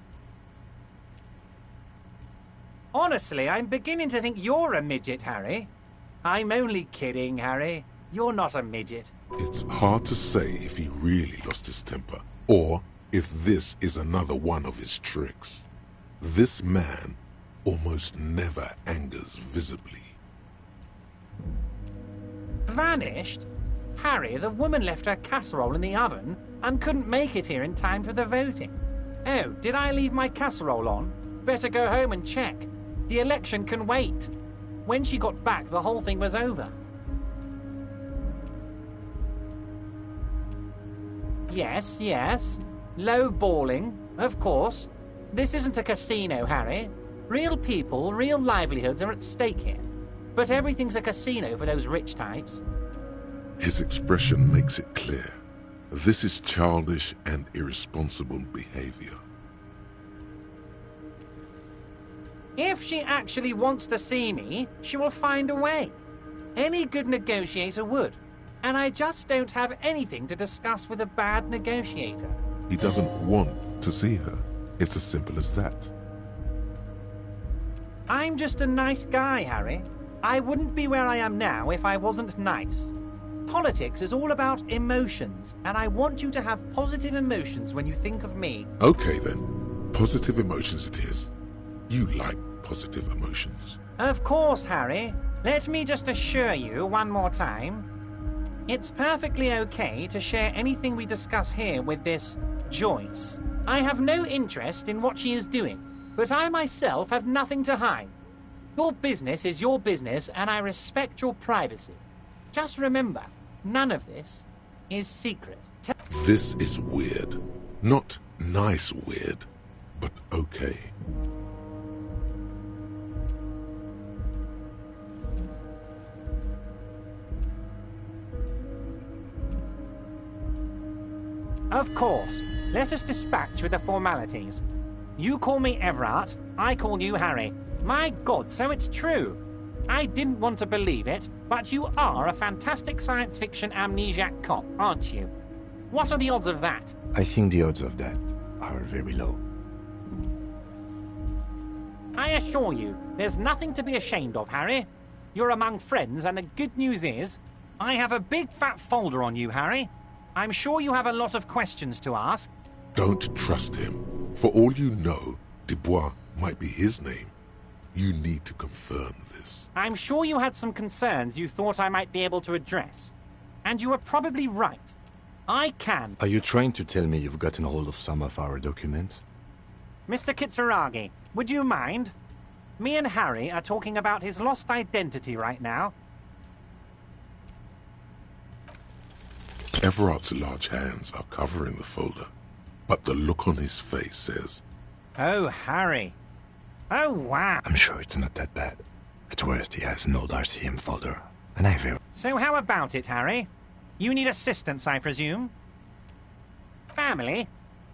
Honestly, I'm beginning to think you're a midget, Harry. I'm only kidding, Harry. You're not a midget. It's hard to say if he really lost his temper, or if this is another one of his tricks. This man almost never angers visibly. Vanished? Harry, the woman left her casserole in the oven and couldn't make it here in time for the voting. Oh, did I leave my casserole on? Better go home and check. The election can wait. When she got back, the whole thing was over. Yes, yes. Low balling, of course. This isn't a casino, Harry. Real people, real livelihoods are at stake here. But everything's a casino for those rich types. His expression makes it clear. This is childish and irresponsible behavior. If she actually wants to see me, she will find a way. Any good negotiator would. And I just don't have anything to discuss with a bad negotiator. He doesn't want to see her. It's as simple as that. I'm just a nice guy, Harry. I wouldn't be where I am now if I wasn't nice. Politics is all about emotions, and I want you to have positive emotions when you think of me. Okay then. Positive emotions it is. You like positive emotions. Of course, Harry. Let me just assure you one more time. It's perfectly okay to share anything we discuss here with this Joyce. I have no interest in what she is doing. but I myself have nothing to hide. Your business is your business, and I respect your privacy. Just remember, none of this is secret. This is weird. Not nice weird, but okay. Of course. Let us dispatch with the formalities. You call me Everard, I call you Harry. My God, so it's true. I didn't want to believe it, but you are a fantastic science fiction amnesiac cop, aren't you? What are the odds of that? I think the odds of that are very low. I assure you, there's nothing to be ashamed of, Harry. You're among friends, and the good news is, I have a big fat folder on you, Harry. I'm sure you have a lot of questions to ask. Don't trust him. For all you know, Dubois might be his name. You need to confirm this. I'm sure you had some concerns you thought I might be able to address. And you were probably right. I can. Are you trying to tell me you've gotten hold of some of our documents? Mr. Kitsuragi, would you mind? Me and Harry are talking about his lost identity right now. Everard's large hands are covering the folder, but the look on his face says, Oh, Harry. Oh, wow. I'm sure it's not that bad. At worst, he has an old RCM folder, and I very... So how about it, Harry? You need assistance, I presume? Family?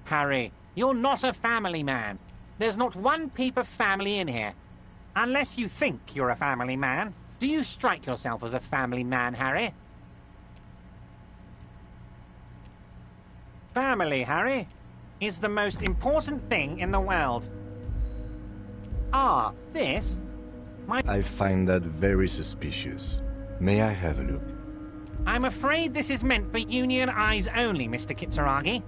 Harry, you're not a family man. There's not one peep of family in here. Unless you think you're a family man. Do you strike yourself as a family man, Harry? Family, Harry, is the most important thing in the world. Ah, this? I find that very suspicious. May I have a look? I'm afraid this is meant for Union eyes only, Mr. Kitsuragi.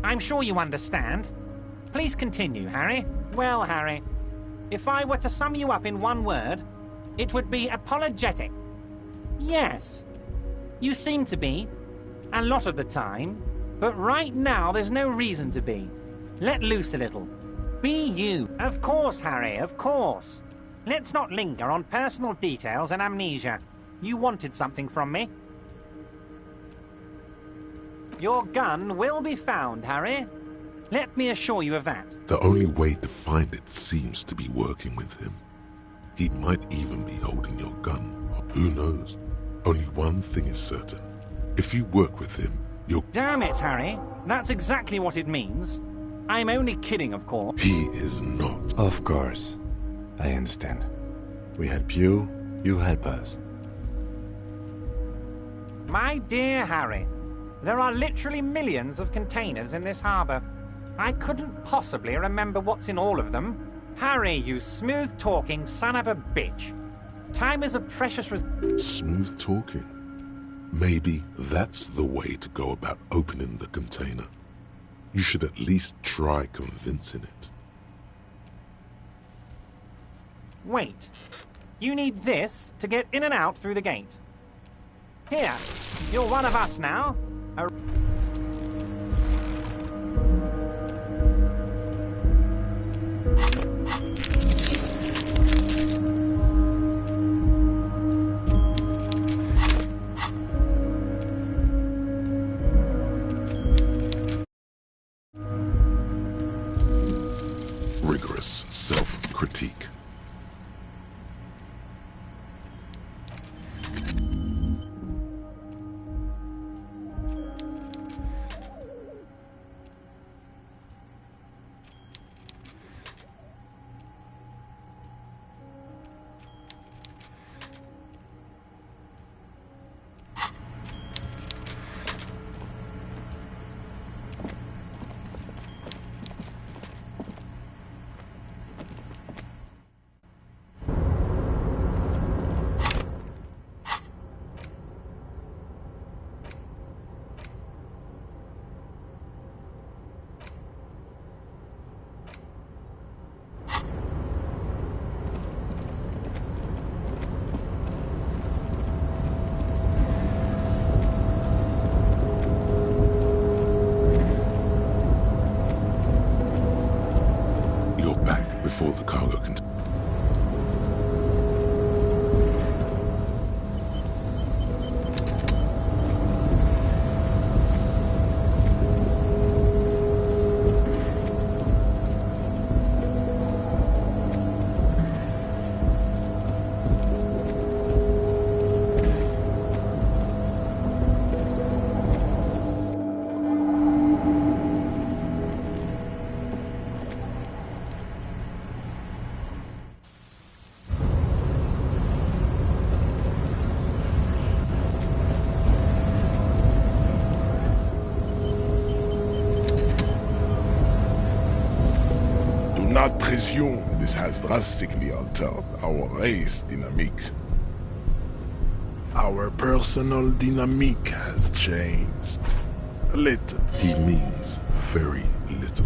I'm sure you understand. Please continue, Harry. Well, Harry, if I were to sum you up in one word, it would be apologetic. Yes, you seem to be, a lot of the time, but right now there's no reason to be. Let loose a little. Be you. Of course, Harry, of course. Let's not linger on personal details and amnesia. You wanted something from me. Your gun will be found, Harry. Let me assure you of that. the only way to find it seems to be working with him. He might even be holding your gun. Who knows? Only one thing is certain. If you work with him, you'll... Damn it, Harry. That's exactly what it means. I'm only kidding, of course. He is not. Of course. I understand. We help you, you help us. My dear Harry, there are literally millions of containers in this harbor. I couldn't possibly remember what's in all of them. Harry, you smooth-talking son of a bitch. Time is a precious Smooth talking. Maybe that's the way to go about opening the container. You should at least try convincing it. Wait. You need this to get in and out through the gate. Here, you're one of us now. Rigorous self-critique. I presume this has drastically altered our race dynamique. Our personal dynamique has changed. A little. He means very little.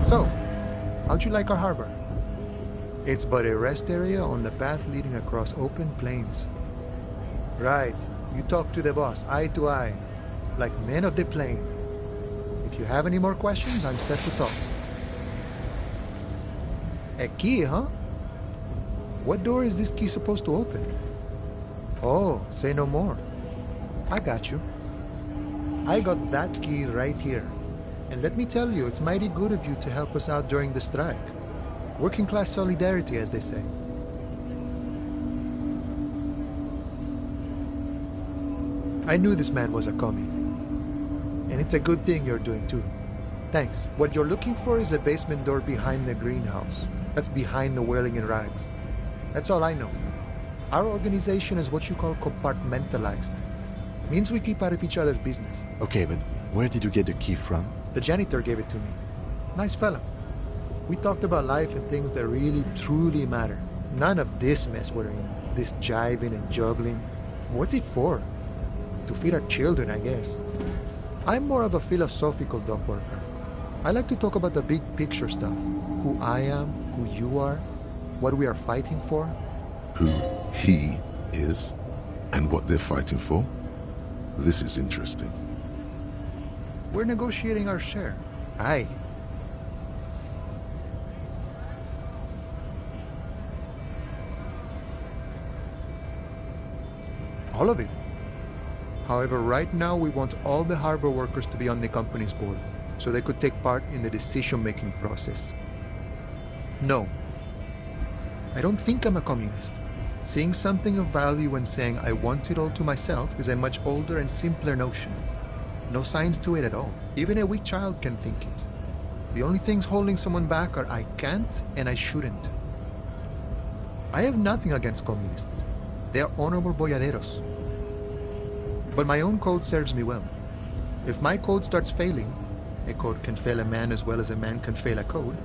So, how'd you like our harbor? It's but a rest area on the path leading across open plains. Right, you talk to the boss, eye to eye, like men of the plain. If you have any more questions, I'm set to talk. A key, huh? What door is this key supposed to open? Oh, say no more. I got you. I got that key right here. And let me tell you, it's mighty good of you to help us out during the strike. Working class solidarity, as they say. I knew this man was a commie. And it's a good thing you're doing too. Thanks. What you're looking for is a basement door behind the greenhouse. That's behind the whirling in rags. That's all I know. Our organization is what you call compartmentalized. Means we keep out of each other's business. Okay, but where did you get the key from? The janitor gave it to me. Nice fella. We talked about life and things that really, truly matter. None of this mess we're in. This jiving and juggling. What's it for? To feed our children, I guess. I'm more of a philosophical dock worker. I like to talk about the big picture stuff. Who I am, who you are, what we are fighting for. Who he is and what they're fighting for? This is interesting. We're negotiating our share. Aye. All of it. However, right now we want all the harbor workers to be on the company's board, so they could take part in the decision-making process. No. I don't think I'm a communist. Seeing something of value and saying I want it all to myself is a much older and simpler notion. No science to it at all. Even a weak child can think it. The only things holding someone back are I can't and I shouldn't. I have nothing against communists. They are honorable boyaderos. But my own code serves me well. If my code starts failing, a code can fail a man as well as a man can fail a code,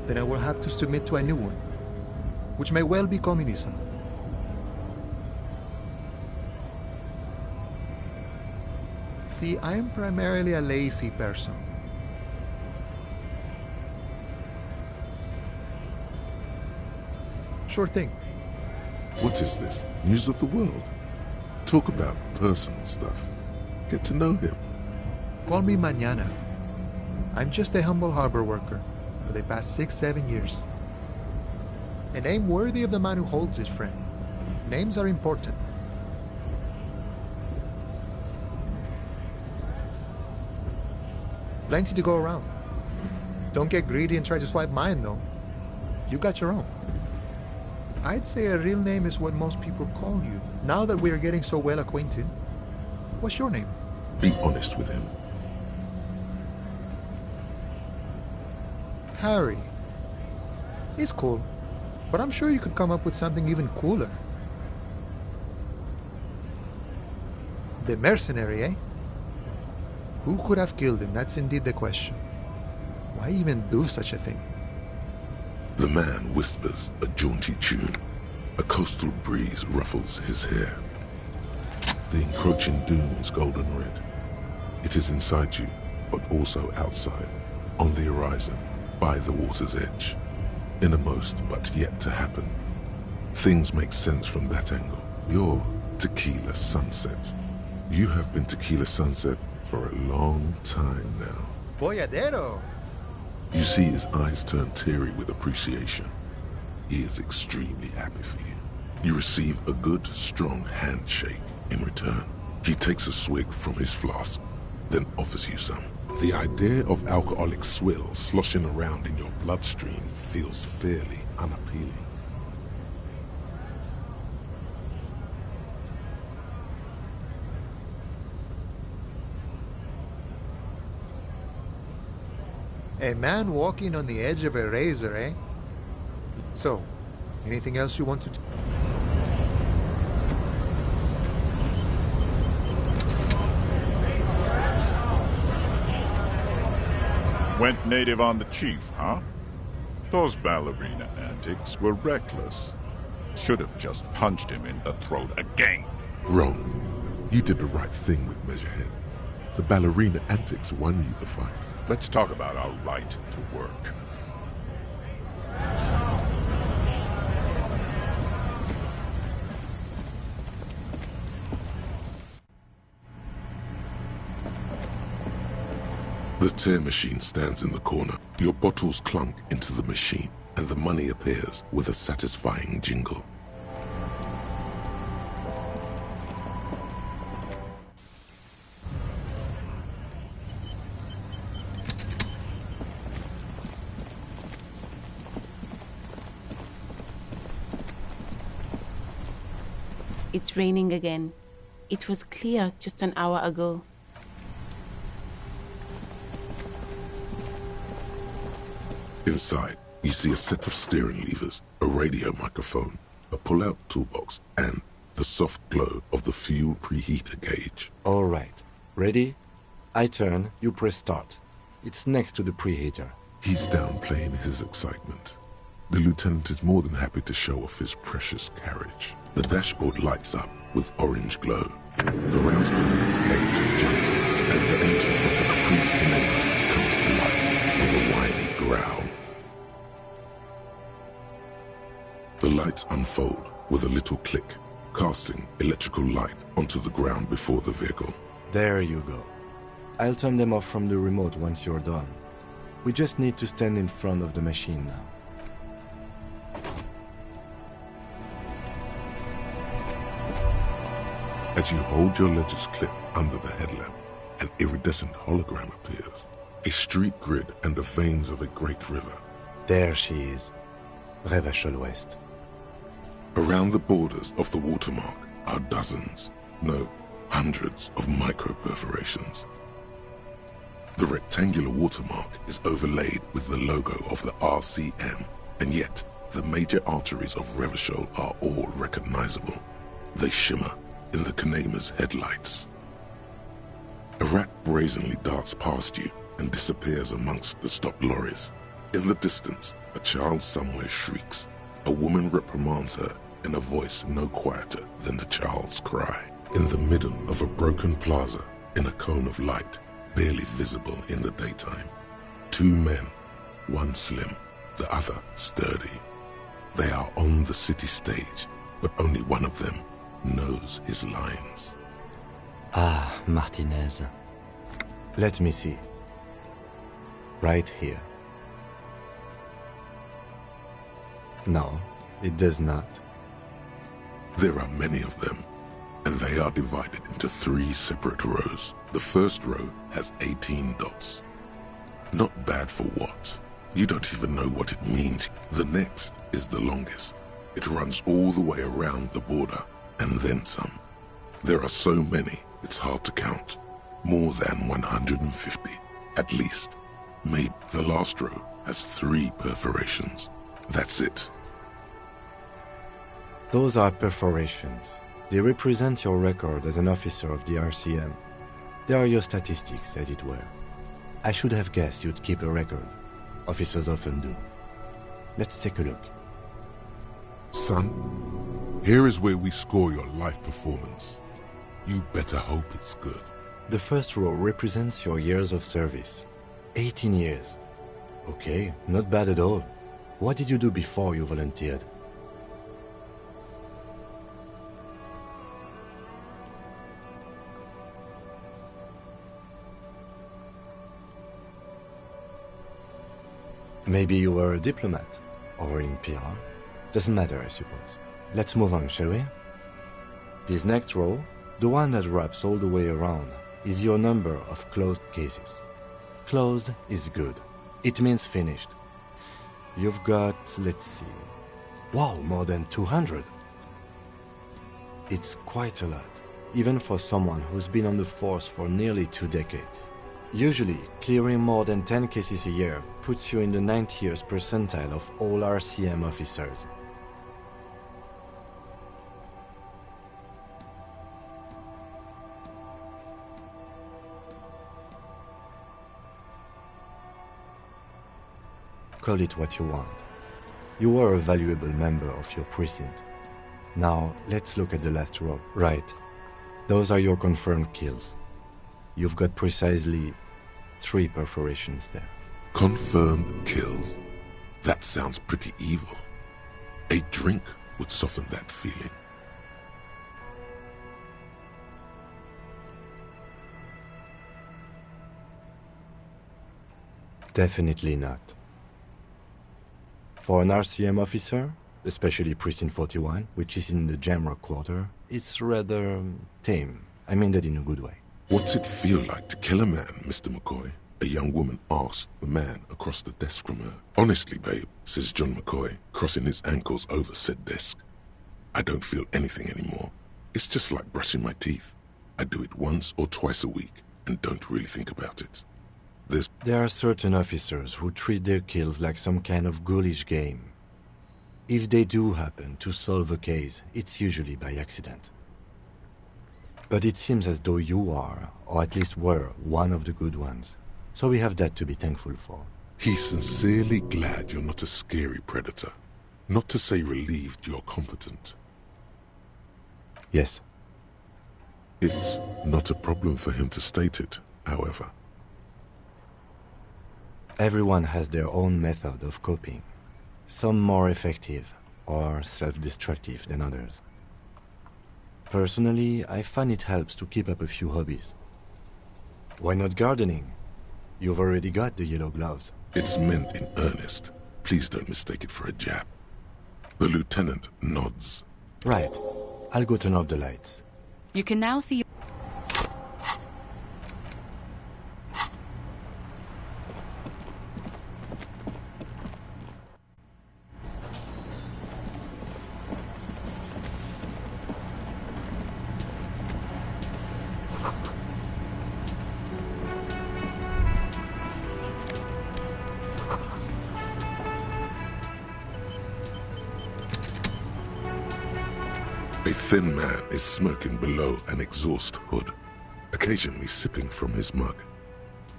then I will have to submit to a new one, which may well be communism. See, I am primarily a lazy person. Sure thing. What is this? News of the world? Talk about personal stuff. Get to know him. Call me Mañana. I'm just a humble harbor worker for the past 6-7 years. A name worthy of the man who holds his friend. Names are important. Plenty to go around. Don't get greedy and try to swipe mine, though. You got your own. I'd say a real name is what most people call you, now that we are getting so well acquainted. What's your name? Be honest with him. Harry. It's cool, but I'm sure you could come up with something even cooler. The mercenary, eh? Who could have killed him? That's indeed the question. Why even do such a thing? The man whispers a jaunty tune. A coastal breeze ruffles his hair. The encroaching doom is golden red. It is inside you, but also outside, on the horizon, by the water's edge. Innermost, but yet to happen. Things make sense from that angle. You're Tequila Sunset. You have been Tequila Sunset for a long time now. Boyadero! You see his eyes turn teary with appreciation. He is extremely happy for you. You receive a good, strong handshake in return. He takes a swig from his flask, then offers you some. The idea of alcoholic swill sloshing around in your bloodstream feels fairly unappealing. A man walking on the edge of a razor, eh? So, anything else you want to do? Went native on the chief, huh? Those ballerina antics were reckless. Should have just punched him in the throat again. Wrong. You did the right thing with Measurehead. The ballerina antics won you the fight. Let's talk about our right to work. The tear machine stands in the corner. Your bottles clunk into the machine, and the money appears with a satisfying jingle. It's raining again. It was clear just an hour ago. Inside, you see a set of steering levers, a radio microphone, a pull-out toolbox, and the soft glow of the fuel preheater gauge. All right. Ready? I turn, you press start. It's next to the preheater. He's downplaying his excitement. The lieutenant is more than happy to show off his precious carriage. The dashboard lights up with orange glow. The rounds per minute gauge jumps, and the engine of the Caprice Canela comes to life with a whiny growl. The lights unfold with a little click, casting electrical light onto the ground before the vehicle. There you go. I'll turn them off from the remote once you're done. We just need to stand in front of the machine now. As you hold your ledger's clip under the headlamp, an iridescent hologram appears. A street grid and the veins of a great river. There she is. Revachol West. Around the borders of the watermark are dozens, no, hundreds of micro-perforations. The rectangular watermark is overlaid with the logo of the RCM, and yet the major arteries of Revachol are all recognizable. They shimmer in the Canema's headlights. A rat brazenly darts past you and disappears amongst the stopped lorries. In the distance, a child somewhere shrieks. A woman reprimands her in a voice no quieter than the child's cry. In the middle of a broken plaza, in a cone of light, barely visible in the daytime, two men, one slim, the other sturdy. They are on the city stage, but only one of them knows his lines. Ah, Martinez. Let me see. Right here. No, it does not. There are many of them, and they are divided into 3 separate rows. The first row has 18 dots. Not bad for what? You don't even know what it means. The next is the longest. It runs all the way around the border, and then some. There are so many, it's hard to count. More than 150, at least. Maybe the last row has 3 perforations. That's it. Those are perforations. They represent your record as an officer of the RCM. They are your statistics, as it were. I should have guessed you'd keep a record. Officers often do. Let's take a look. Son, here is where we score your life performance. You better hope it's good. The first row represents your years of service. 18 years. Okay, not bad at all. What did you do before you volunteered? Maybe you were a diplomat, or in PR. Doesn't matter, I suppose. Let's move on, shall we? This next row, the one that wraps all the way around, is your number of closed cases. Closed is good. It means finished. You've got, let's see... Wow, more than 200! It's quite a lot, even for someone who's been on the force for nearly 2 decades. Usually, clearing more than 10 cases a year puts you in the 90th percentile of all RCM officers. Call it what you want. You were a valuable member of your precinct. Now, let's look at the last row. Right. Those are your confirmed kills. You've got precisely 3 perforations there. Confirmed kills? That sounds pretty evil. A drink would soften that feeling. Definitely not. For an RCM officer, especially Precinct 41, which is in the Jamrock Quarter, it's rather tame. I mean that in a good way. What's it feel like to kill a man, Mr. McCoy? A young woman asked the man across the desk from her. Honestly, babe, says John McCoy, crossing his ankles over said desk. I don't feel anything anymore. It's just like brushing my teeth. I do it once or twice a week and don't really think about it. There are certain officers who treat their kills like some kind of ghoulish game. If they do happen to solve a case, it's usually by accident. But it seems as though you are, or at least were, one of the good ones. So we have that to be thankful for. He's sincerely glad you're not a scary predator. Not to say relieved you're competent. Yes. It's not a problem for him to state it, however. Everyone has their own method of coping. Some more effective or self-destructive than others. Personally, I find it helps to keep up a few hobbies. Why not gardening? You've already got the yellow gloves. It's meant in earnest. Please don't mistake it for a jab. The lieutenant nods. Right. I'll go turn off the lights. You can now see... A thin man is smoking below an exhaust hood, occasionally sipping from his mug.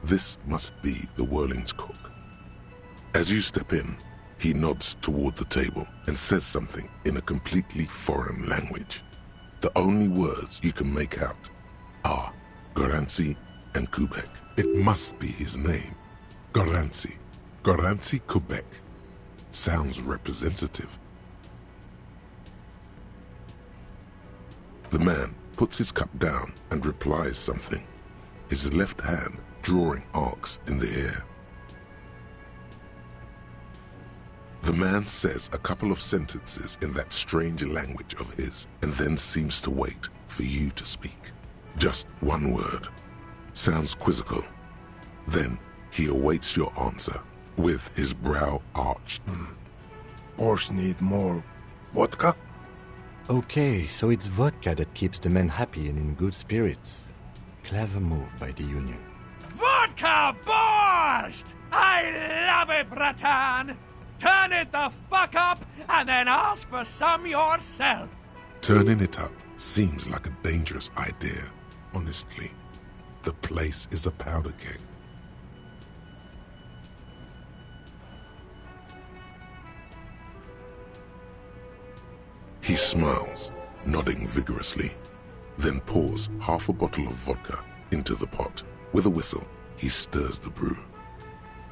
This must be the Whirling's cook. As you step in, he nods toward the table and says something in a completely foreign language. The only words you can make out are Goranci and Kubek. It must be his name. Goranci. Goranci Kubek. Sounds representative. The man puts his cup down and replies something, his left hand drawing arcs in the air. The man says a couple of sentences in that strange language of his and then seems to wait for you to speak. Just one word. Sounds quizzical. Then he awaits your answer with his brow arched. Borscht need more vodka? Okay, so it's vodka that keeps the men happy and in good spirits. Clever move by the Union. Vodka Borscht! I love it, Bratan! Turn it the fuck up and then ask for some yourself! Turning it up seems like a dangerous idea, honestly. The place is a powder keg. He smiles, nodding vigorously, then pours half a bottle of vodka into the pot. With a whistle, he stirs the brew.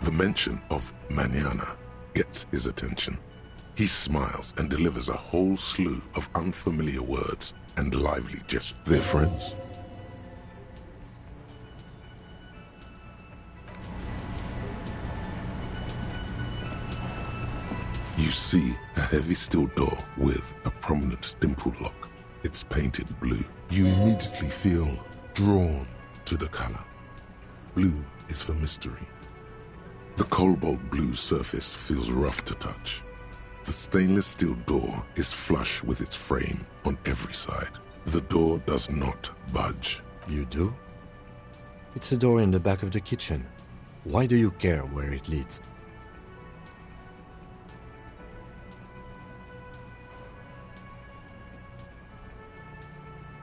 The mention of mañana gets his attention. He smiles and delivers a whole slew of unfamiliar words and lively gestures. They're friends. You see a heavy steel door with a prominent dimple lock. It's painted blue. You immediately feel drawn to the color. Blue is for mystery. The cobalt blue surface feels rough to touch. The stainless steel door is flush with its frame on every side. The door does not budge. You do? It's a door in the back of the kitchen. Why do you care where it leads?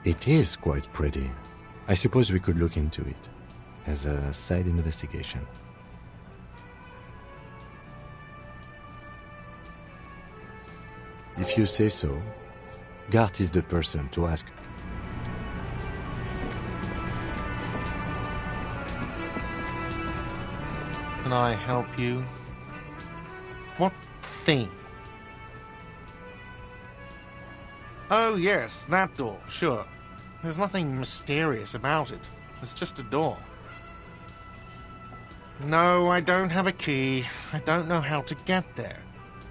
It is quite pretty. I suppose we could look into it as a side investigation. If you say so, Gart is the person to ask. Can I help you? What thing? Oh yes, that door, sure. There's nothing mysterious about it. It's just a door. No, I don't have a key. I don't know how to get there.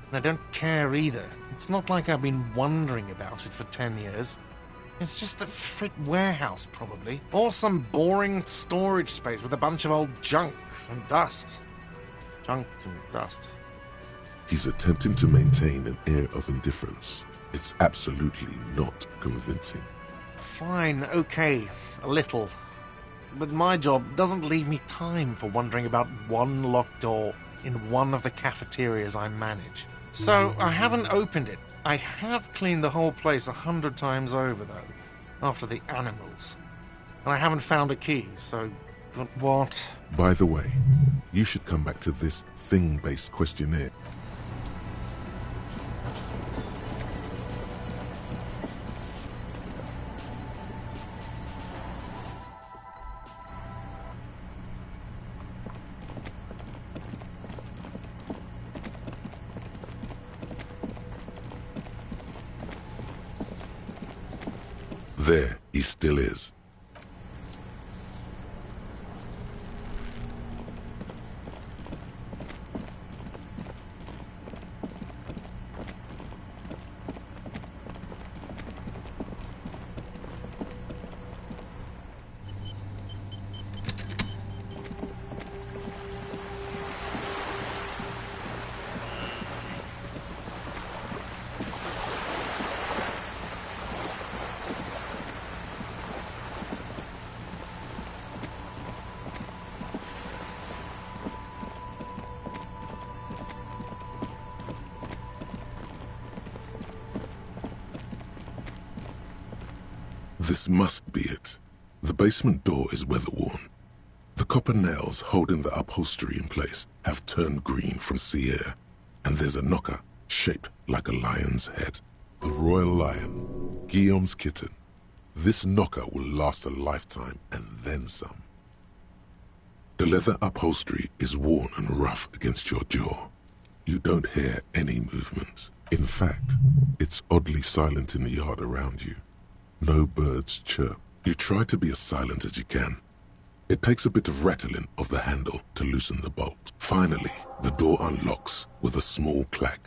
And I don't care either. It's not like I've been wondering about it for 10 years. It's just a frit warehouse, probably. Or some boring storage space with a bunch of old junk and dust. Junk and dust. He's attempting to maintain an air of indifference. It's absolutely not convincing. Fine, okay, a little. But my job doesn't leave me time for wondering about one locked door in one of the cafeterias I manage. So I haven't opened it. I have cleaned the whole place 100 times over, though, after the animals. And I haven't found a key, so... But what? By the way, you should come back to this thing-based questionnaire. There he still is. This must be it. The basement door is weather-worn. The copper nails holding the upholstery in place have turned green from sea air, and there's a knocker shaped like a lion's head. The royal lion, Guillaume's kitten. This knocker will last a lifetime and then some. The leather upholstery is worn and rough against your jaw. You don't hear any movement. In fact, it's oddly silent in the yard around you. No birds chirp. You try to be as silent as you can. It takes a bit of rattling of the handle to loosen the bolts. Finally, the door unlocks with a small clack.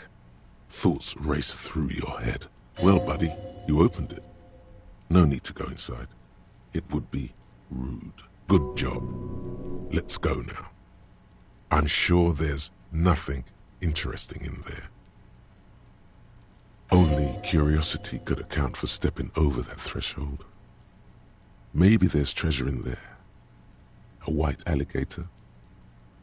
Thoughts race through your head. Well, buddy, you opened it. No need to go inside. It would be rude. Good job. Let's go now. I'm sure there's nothing interesting in there. Only curiosity could account for stepping over that threshold. Maybe there's treasure in there. A white alligator.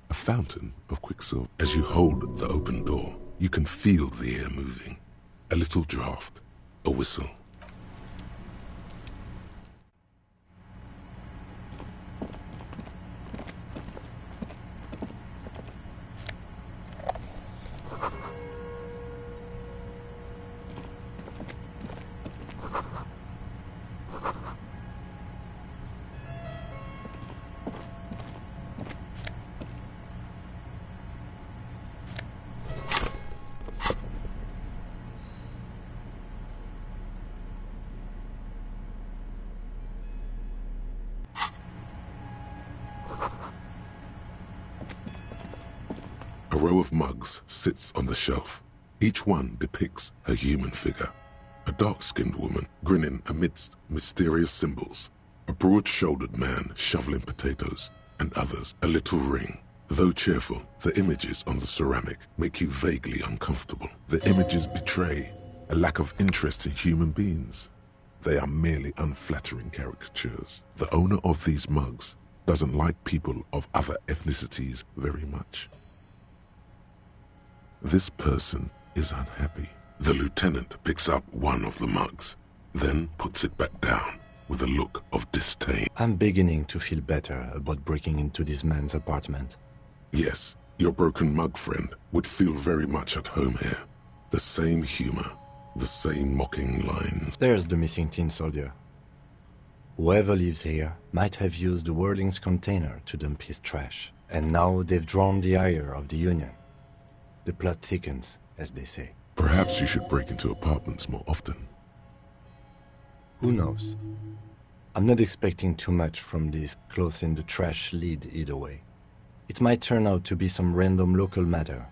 A fountain of quicksilver. As you hold the open door, you can feel the air moving. A little draft. A whistle. A row of mugs sits on the shelf. Each one depicts a human figure. A dark-skinned woman grinning amidst mysterious symbols. A broad-shouldered man shoveling potatoes, and others a little ring. Though cheerful, the images on the ceramic make you vaguely uncomfortable. The images betray a lack of interest in human beings. They are merely unflattering caricatures. The owner of these mugs doesn't like people of other ethnicities very much. This person is unhappy. The lieutenant picks up one of the mugs, then puts it back down with a look of disdain. I'm beginning to feel better about breaking into this man's apartment. Yes, your broken mug friend would feel very much at home here. The same humor, the same mocking lines. There's the missing tin soldier. Whoever lives here might have used the Whirling's container to dump his trash. And now they've drawn the ire of the Union. The plot thickens, as they say. Perhaps you should break into apartments more often. Who knows? I'm not expecting too much from this clothes in the trash lead either way. It might turn out to be some random local matter.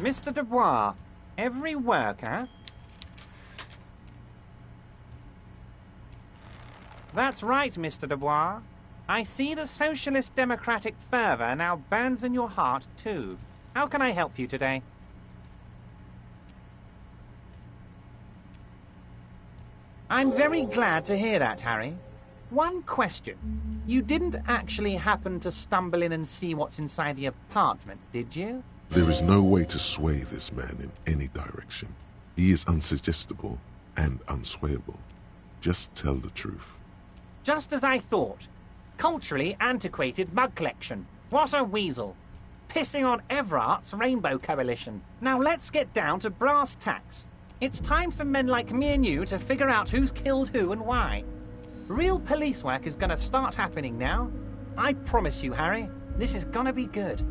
Mr. Dubois, every worker... That's right, Mr. Dubois. I see the socialist democratic fervor now burns in your heart, too. How can I help you today? I'm very glad to hear that, Harry. One question. You didn't actually happen to stumble in and see what's inside the apartment, did you? There is no way to sway this man in any direction. He is unsuggestible and unswayable. Just tell the truth. Just as I thought. Culturally antiquated mug collection. What a weasel. Pissing on Everart's Rainbow Coalition. Now let's get down to brass tacks. It's time for men like me and you to figure out who's killed who and why. Real police work is gonna start happening now. I promise you, Harry, this is gonna be good.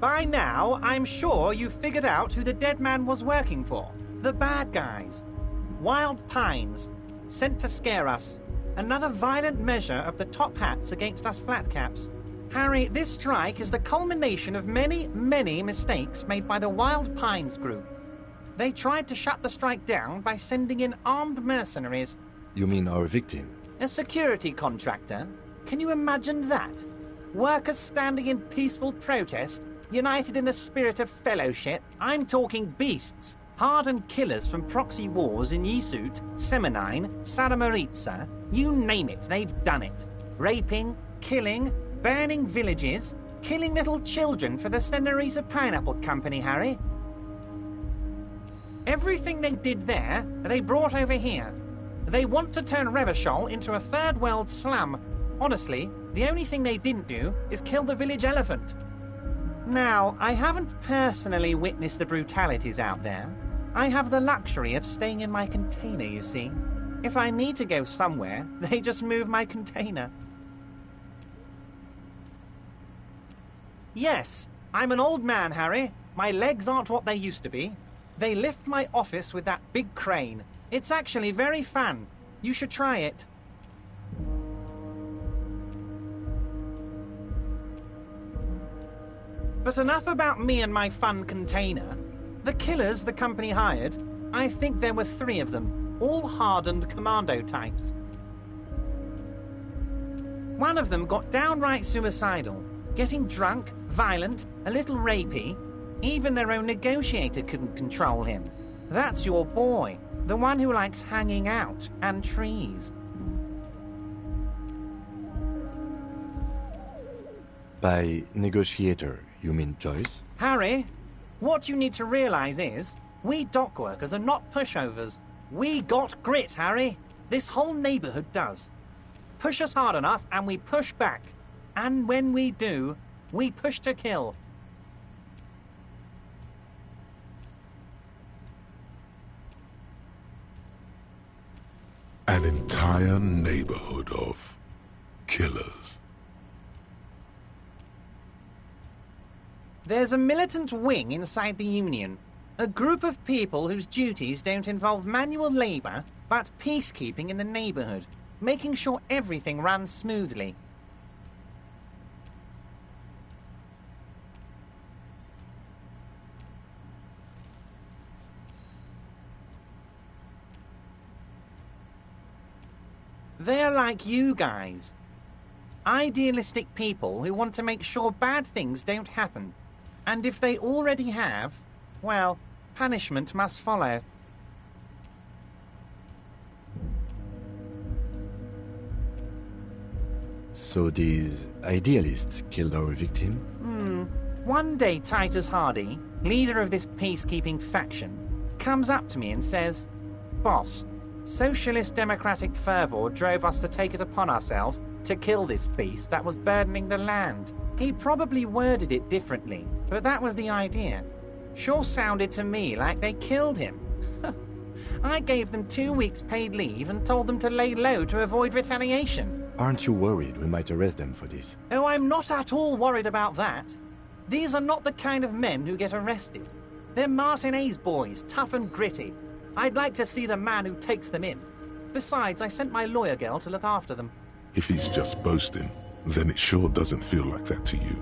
By now, I'm sure you figured out who the dead man was working for. The bad guys. Wild Pines. Sent to scare us. Another violent measure of the top hats against us flatcaps. Harry, this strike is the culmination of many, many mistakes made by the Wild Pines group. They tried to shut the strike down by sending in armed mercenaries. You mean our victim? A security contractor? Can you imagine that? Workers standing in peaceful protest, united in the spirit of fellowship. I'm talking beasts. Hardened killers from proxy wars in Yisut, Semenine, Saramaritsa. You name it, they've done it. Raping, killing, burning villages, killing little children for the Senorita Pineapple Company, Harry. Everything they did there, they brought over here. They want to turn Revachol into a third world slum. Honestly, the only thing they didn't do is kill the village elephant. Now, I haven't personally witnessed the brutalities out there. I have the luxury of staying in my container, you see. If I need to go somewhere, they just move my container. Yes, I'm an old man, Harry. My legs aren't what they used to be. They lift my office with that big crane. It's actually very fun. You should try it. But enough about me and my fun container. The killers the company hired, I think there were 3 of them, all hardened commando types. One of them got downright suicidal, getting drunk, violent, a little rapey. Even their own negotiator couldn't control him. That's your boy, the one who likes hanging out and trees. By negotiator, you mean Joyce? Harry, what you need to realize is, we dock workers are not pushovers. We got grit, Harry. This whole neighborhood does. Push us hard enough and we push back. And when we do, we push to kill. An entire neighborhood of killers. There's a militant wing inside the Union. A group of people whose duties don't involve manual labor, but peacekeeping in the neighborhood, making sure everything runs smoothly. They're like you guys. Idealistic people who want to make sure bad things don't happen. And if they already have, well, punishment must follow. So these idealists killed our victim? One day Titus Hardy, leader of this peacekeeping faction, comes up to me and says, "Boss, socialist democratic fervor drove us to take it upon ourselves to kill this beast that was burdening the land." He probably worded it differently, but that was the idea. Sure sounded to me like they killed him. I gave them 2 weeks paid leave and told them to lay low to avoid retaliation. Aren't you worried we might arrest them for this? Oh, I'm not at all worried about that. These are not the kind of men who get arrested. They're Martinez boys, tough and gritty. I'd like to see the man who takes them in. Besides, I sent my lawyer girl to look after them. If he's just boasting, then it sure doesn't feel like that to you.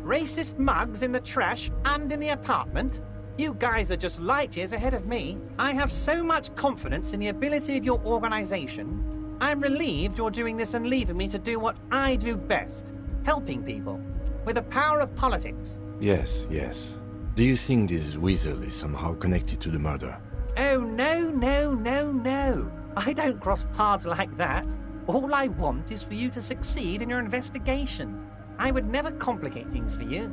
Racist mugs in the trash and in the apartment? You guys are just light years ahead of me. I have so much confidence in the ability of your organization. I'm relieved you're doing this and leaving me to do what I do best. Helping people. With the power of politics. Yes, yes. Do you think this weasel is somehow connected to the murder? Oh, no, no, no, no. I don't cross paths like that. All I want is for you to succeed in your investigation. I would never complicate things for you.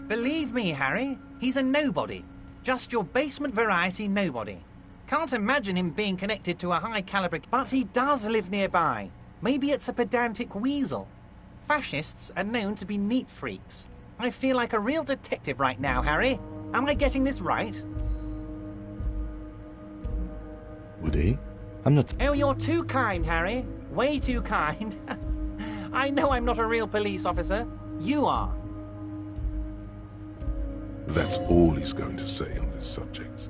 Believe me, Harry, he's a nobody. Just your basement variety nobody. Can't imagine him being connected to a high-caliber... But he does live nearby. Maybe it's a pedantic weasel. Fascists are known to be neat freaks. I feel like a real detective right now, Harry. Am I getting this right? Would he? I'm not... Oh, you're too kind, Harry. Way too kind. I know I'm not a real police officer. You are. That's all he's going to say on this subject.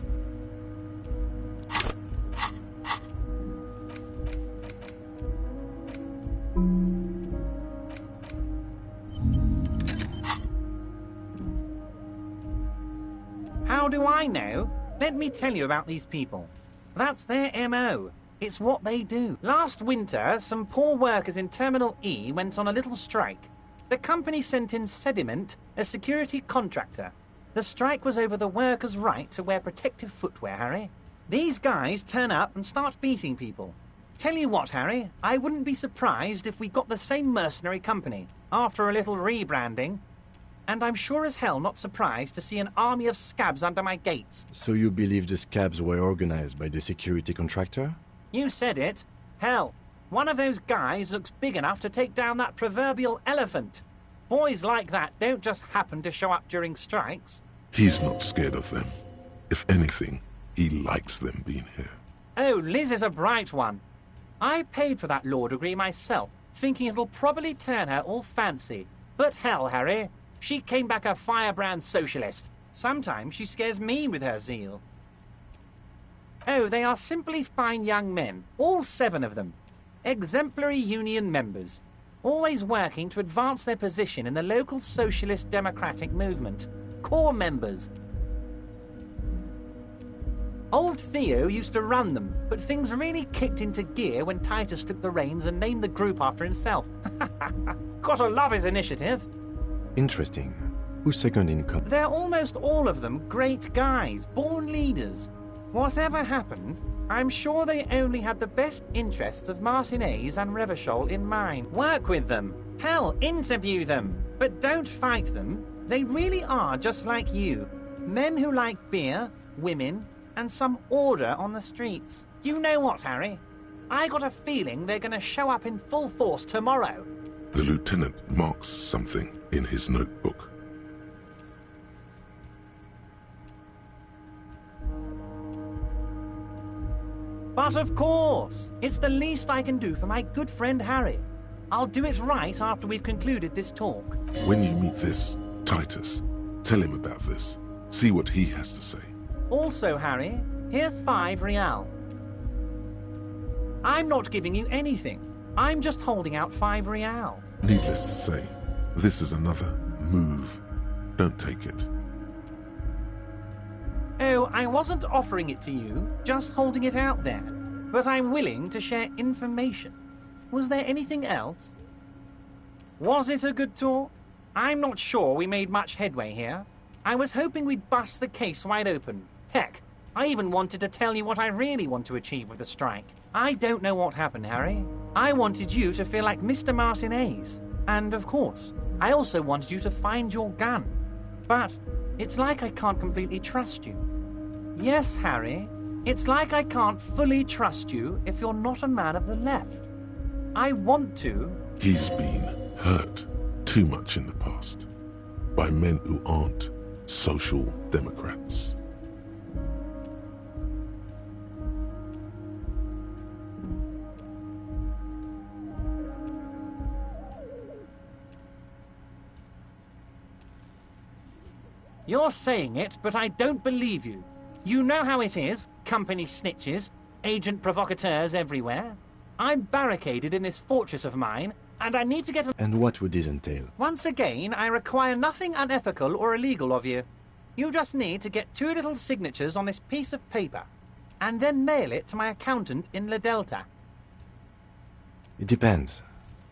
How do I know? Let me tell you about these people. That's their MO. It's what they do. Last winter, some poor workers in Terminal E went on a little strike. The company sent in Sediment, a security contractor. The strike was over the workers' right to wear protective footwear, Harry. These guys turn up and start beating people. Tell you what, Harry, I wouldn't be surprised if we got the same mercenary company, after a little rebranding. And I'm sure as hell not surprised to see an army of scabs under my gates. So you believe the scabs were organized by the security contractor? You said it. Hell, one of those guys looks big enough to take down that proverbial elephant. Boys like that don't just happen to show up during strikes. He's not scared of them. If anything, he likes them being here. Oh, Liz is a bright one. I paid for that law degree myself, thinking it'll probably turn her all fancy. But hell, Harry, she came back a firebrand socialist. Sometimes she scares me with her zeal. Oh, they are simply fine young men, all 7 of them. Exemplary union members. always working to advance their position in the local socialist democratic movement. Core members. Old Theo used to run them, but things really kicked into gear when Titus took the reins and named the group after himself. Gotta love his initiative. Interesting. Who's second in command? They're almost all of them great guys, born leaders. Whatever happened, I'm sure they only had the best interests of Martinez and Revachol in mind. Work with them. Hell, interview them. But don't fight them. They really are just like you. Men who like beer, women, and some order on the streets. You know what, Harry? I got a feeling they're gonna show up in full force tomorrow. The lieutenant marks something in his notebook. But of course, it's the least I can do for my good friend Harry. I'll do it right after we've concluded this talk. When you meet this Titus, tell him about this. See what he has to say. Also, Harry, here's 5 real. I'm not giving you anything. I'm just holding out 5 real. Needless to say, this is another move. Don't take it. Oh, I wasn't offering it to you, just holding it out there. But I'm willing to share information. Was there anything else? Was it a good talk? I'm not sure we made much headway here. I was hoping we'd bust the case wide open. Heck, I even wanted to tell you what I really want to achieve with the strike. I don't know what happened, Harry. I wanted you to feel like Mr. Martinez. And of course, I also wanted you to find your gun. But it's like I can't completely trust you. Yes, Harry, it's like I can't fully trust you if you're not a man of the left. I want to. He's been hurt too much in the past by men who aren't social democrats. You're saying it, but I don't believe you. You know how it is, company snitches, agent provocateurs everywhere. I'm barricaded in this fortress of mine, and I need to get... And what would this entail? Once again, I require nothing unethical or illegal of you. You just need to get 2 little signatures on this piece of paper, and then mail it to my accountant in La Delta. It depends.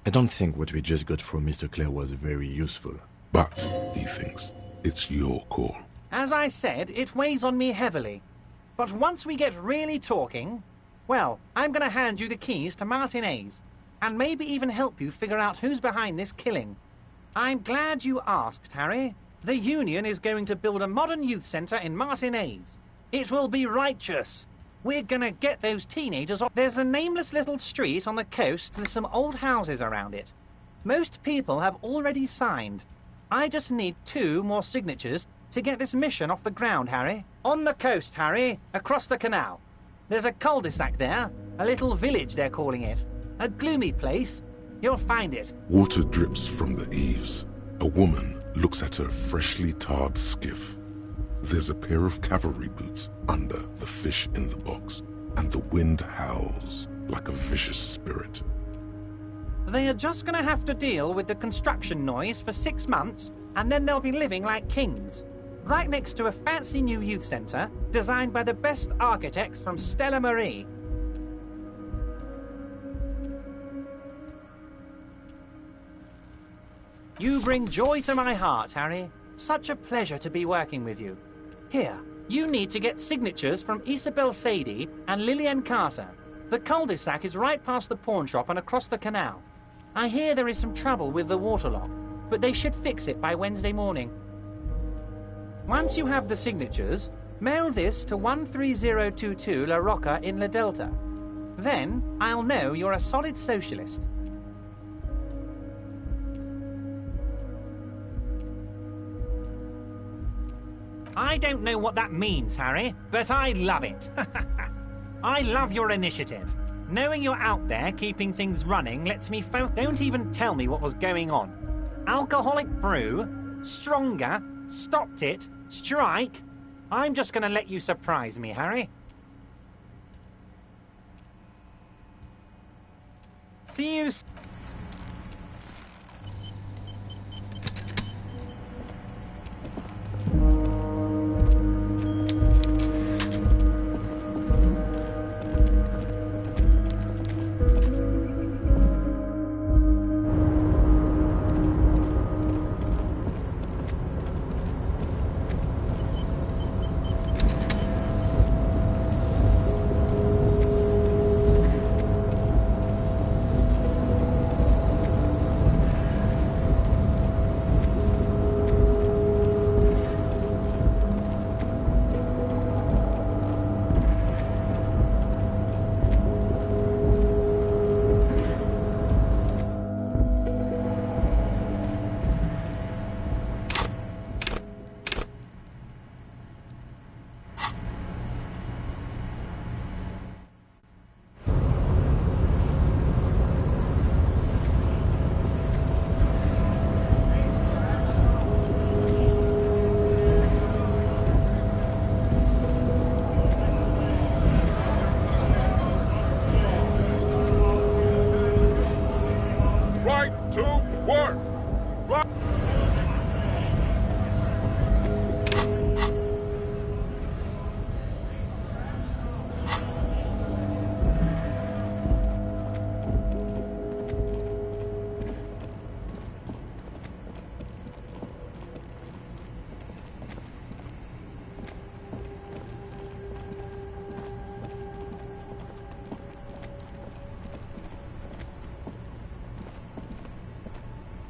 I don't think what we just got from Mr. Clare was very useful. But, he thinks, it's your call. As I said, it weighs on me heavily. But once we get really talking, well, I'm going to hand you the keys to Martinez, and maybe even help you figure out who's behind this killing. I'm glad you asked, Harry. The Union is going to build a modern youth centre in Martinez. It will be righteous. We're going to get those teenagers off. There's a nameless little street on the coast with some old houses around it. Most people have already signed. I just need 2 more signatures to get this mission off the ground, Harry. On the coast, Harry, across the canal. There's a cul-de-sac there, a little village they're calling it. A gloomy place. You'll find it. Water drips from the eaves. A woman looks at her freshly tarred skiff. There's a pair of cavalry boots under the fish in the box, and the wind howls like a vicious spirit. They are just gonna have to deal with the construction noise for 6 months, and then they'll be living like kings. Right next to a fancy new youth centre, designed by the best architects from Stella Marie. You bring joy to my heart, Harry. Such a pleasure to be working with you. Here, you need to get signatures from Isabel Sadie and Lillian Carter. The cul-de-sac is right past the pawn shop and across the canal. I hear there is some trouble with the waterlock, but they should fix it by Wednesday morning. Once you have the signatures, mail this to 13022 La Rocca in La Delta. Then, I'll know you're a solid socialist. I don't know what that means, Harry, but I love it. I love your initiative. Knowing you're out there keeping things running lets me Don't even tell me what was going on. Alcoholic brew? Stronger? Stopped it? Strike? I'm just gonna let you surprise me, Harry. See you...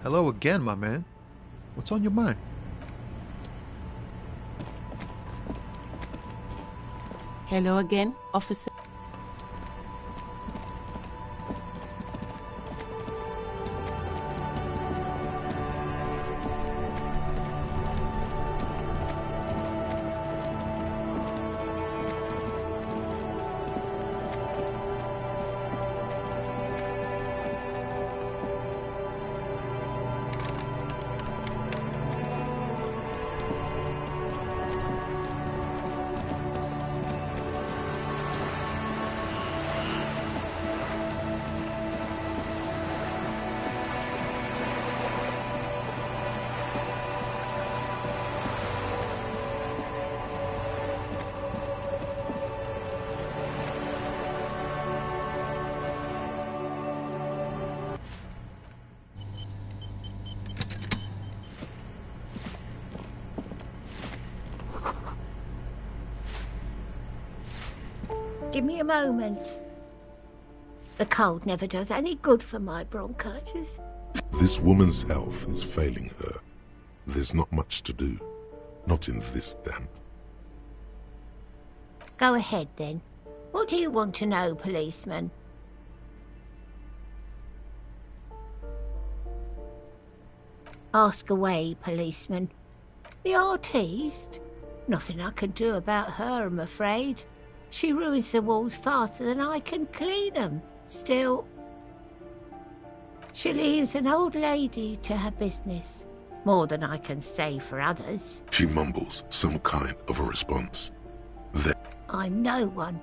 Hello again, my man. What's on your mind? Hello again, officer. Give me a moment. The cold never does any good for my bronchitis. This woman's health is failing her. There's not much to do. Not in this damp. Go ahead, then. What do you want to know, policeman? Ask away, policeman. The artiste? Nothing I can do about her, I'm afraid. She ruins the walls faster than I can clean them. Still, she leaves an old lady to her business. More than I can say for others. She mumbles some kind of a response. Then I'm no one.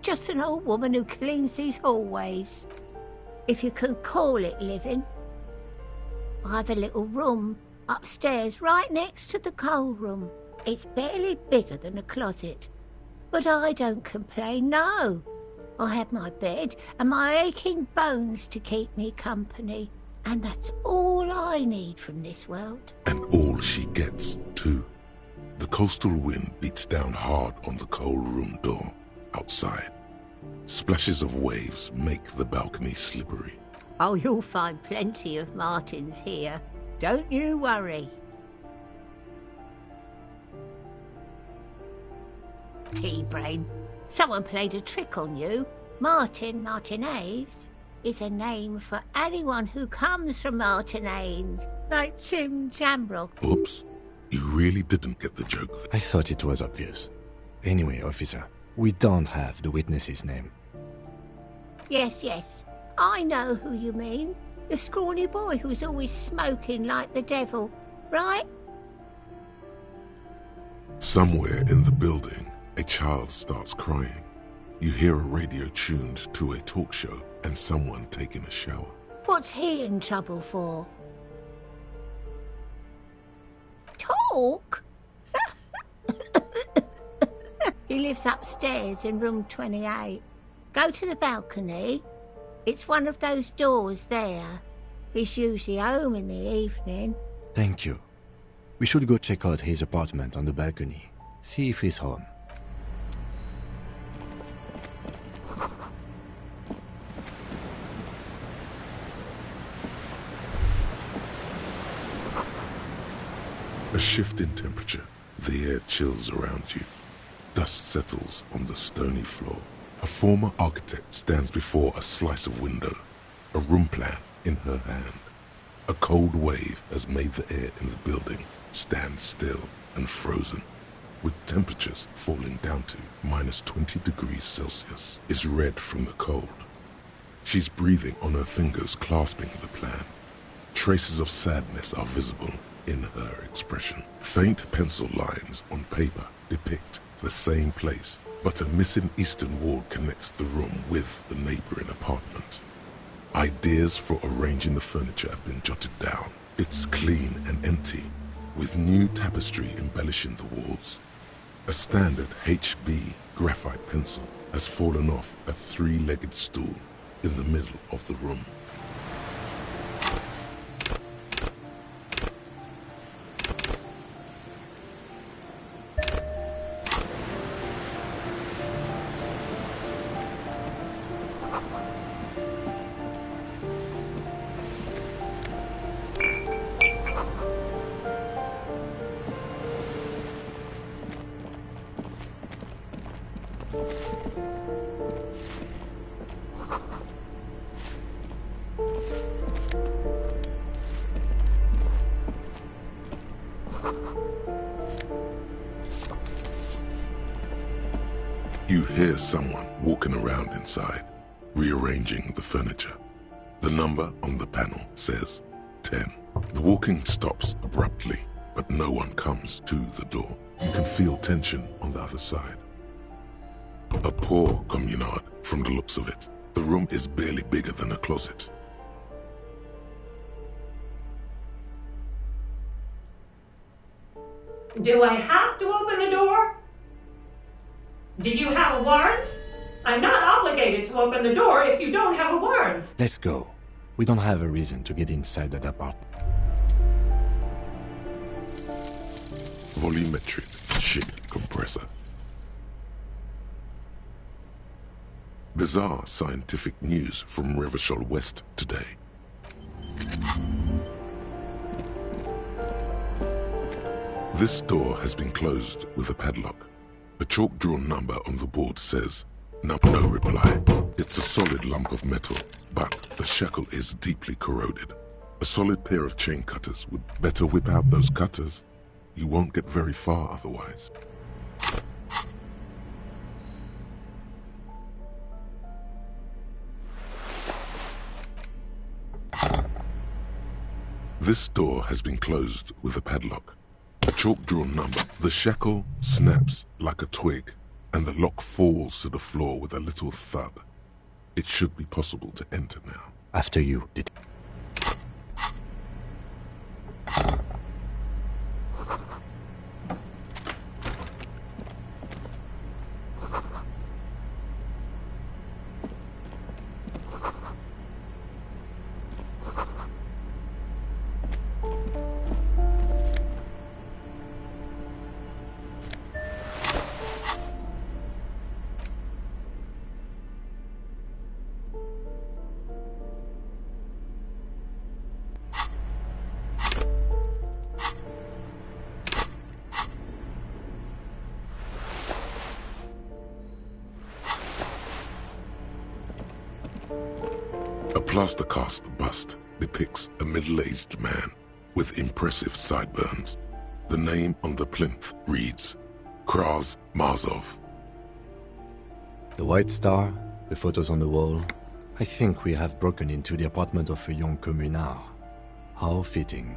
Just an old woman who cleans these hallways. If you could call it living. I have a little room upstairs right next to the coal room. It's barely bigger than a closet. But I don't complain, no. I have my bed and my aching bones to keep me company. And that's all I need from this world. And all she gets, too. The coastal wind beats down hard on the coal room door outside. Splashes of waves make the balcony slippery. Oh, you'll find plenty of martins here. Don't you worry. Pea-brain. Someone played a trick on you. Martinez, is a name for anyone who comes from Martinez, like Jim Jamrock. Oops. You really didn't get the joke. I thought it was obvious. Anyway, officer, we don't have the witness's name. Yes, I know who you mean. The scrawny boy who's always smoking like the devil, right? Somewhere in the building, a child starts crying. You hear a radio tuned to a talk show and someone taking a shower. What's he in trouble for? Talk? He lives upstairs in room 28. Go to the balcony. It's one of those doors there. He's usually home in the evening. Thank you. We should go check out his apartment on the balcony. See if he's home. A shift in temperature. The air chills around you. Dust settles on the stony floor. A former architect stands before a slice of window, a room plan in her hand. A cold wave has made the air in the building stand still and frozen, with temperatures falling down to -20 degrees Celsius, is red from the cold. She's breathing on her fingers, clasping the plan. Traces of sadness are visible in her expression. Faint pencil lines on paper depict the same place, but a missing eastern wall connects the room with the neighboring apartment. Ideas for arranging the furniture have been jotted down. It's clean and empty, with new tapestry embellishing the walls. A standard HB graphite pencil has fallen off a three-legged stool in the middle of the room. You hear someone walking around inside, rearranging the furniture. The number on the panel says 10. The walking stops abruptly, but no one comes to the door. You can feel tension on the other side. A poor communard, from the looks of it. The room is barely bigger than a closet. Do I have to open the door? Do you have a warrant? I'm not obligated to open the door if you don't have a warrant. Let's go. We don't have a reason to get inside that apartment. Volumetric ship compressor. Bizarre scientific news from Revachol West today. This door has been closed with a padlock. A chalk-drawn number on the board says, no reply. It's a solid lump of metal, but the shackle is deeply corroded. A solid pair of chain cutters would better whip out those cutters. You won't get very far otherwise. This door has been closed with a padlock. A chalk-drawn number. The shackle snaps like a twig, and the lock falls to the floor with a little thud. It should be possible to enter now. After you, did. A plaster cast bust depicts a middle-aged man with impressive sideburns. The name on the plinth reads Kraz Marzov. The White Star, the photos on the wall. I think we have broken into the apartment of a young communard. How fitting.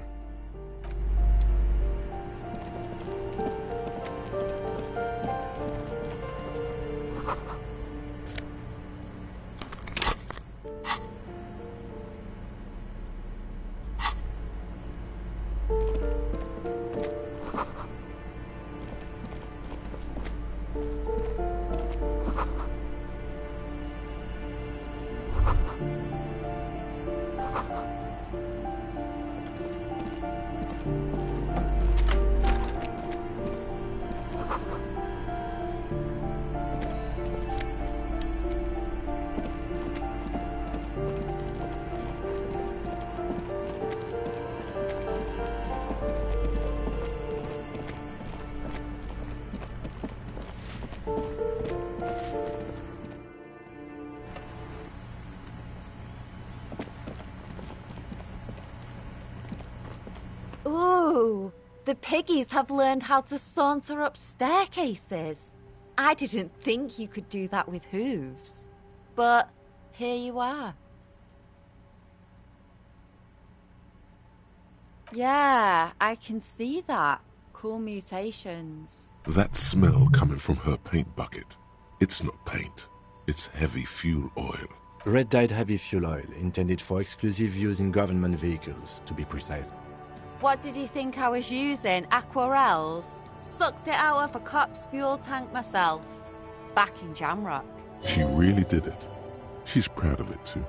Ooh, the piggies have learned how to saunter up staircases. I didn't think you could do that with hooves. But here you are. Yeah, I can see that. Cool mutations. That smell coming from her paint bucket. It's not paint. It's heavy fuel oil. Red-dyed heavy fuel oil, intended for exclusive use in government vehicles, to be precise. What did you think I was using? Aquarels? Sucked it out of a cop's fuel tank myself. Back in Jamrock. She really did it. She's proud of it too.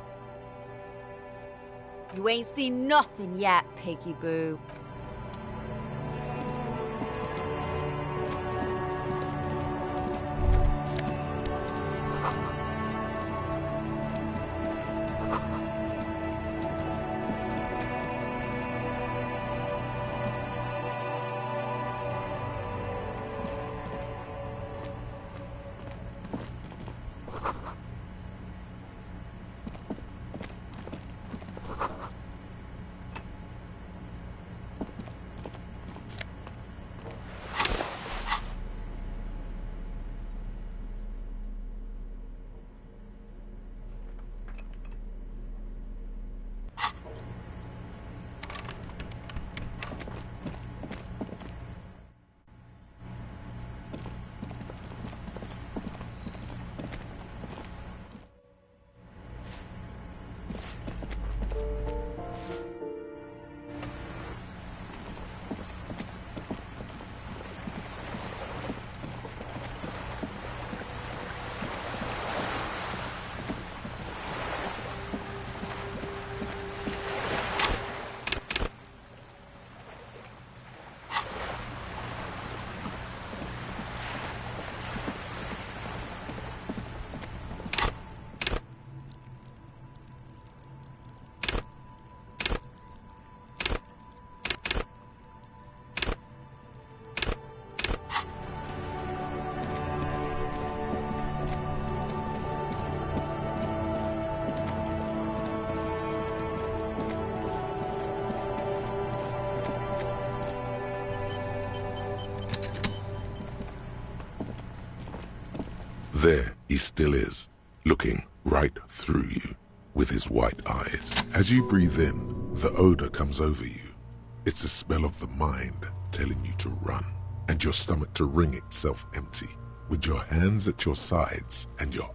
You ain't seen nothing yet, Piggy Boo. There he still is, looking right through you with his white eyes. As you breathe in, the odor comes over you. It's a spell of the mind telling you to run, and your stomach to wring itself empty, with your hands at your sides and your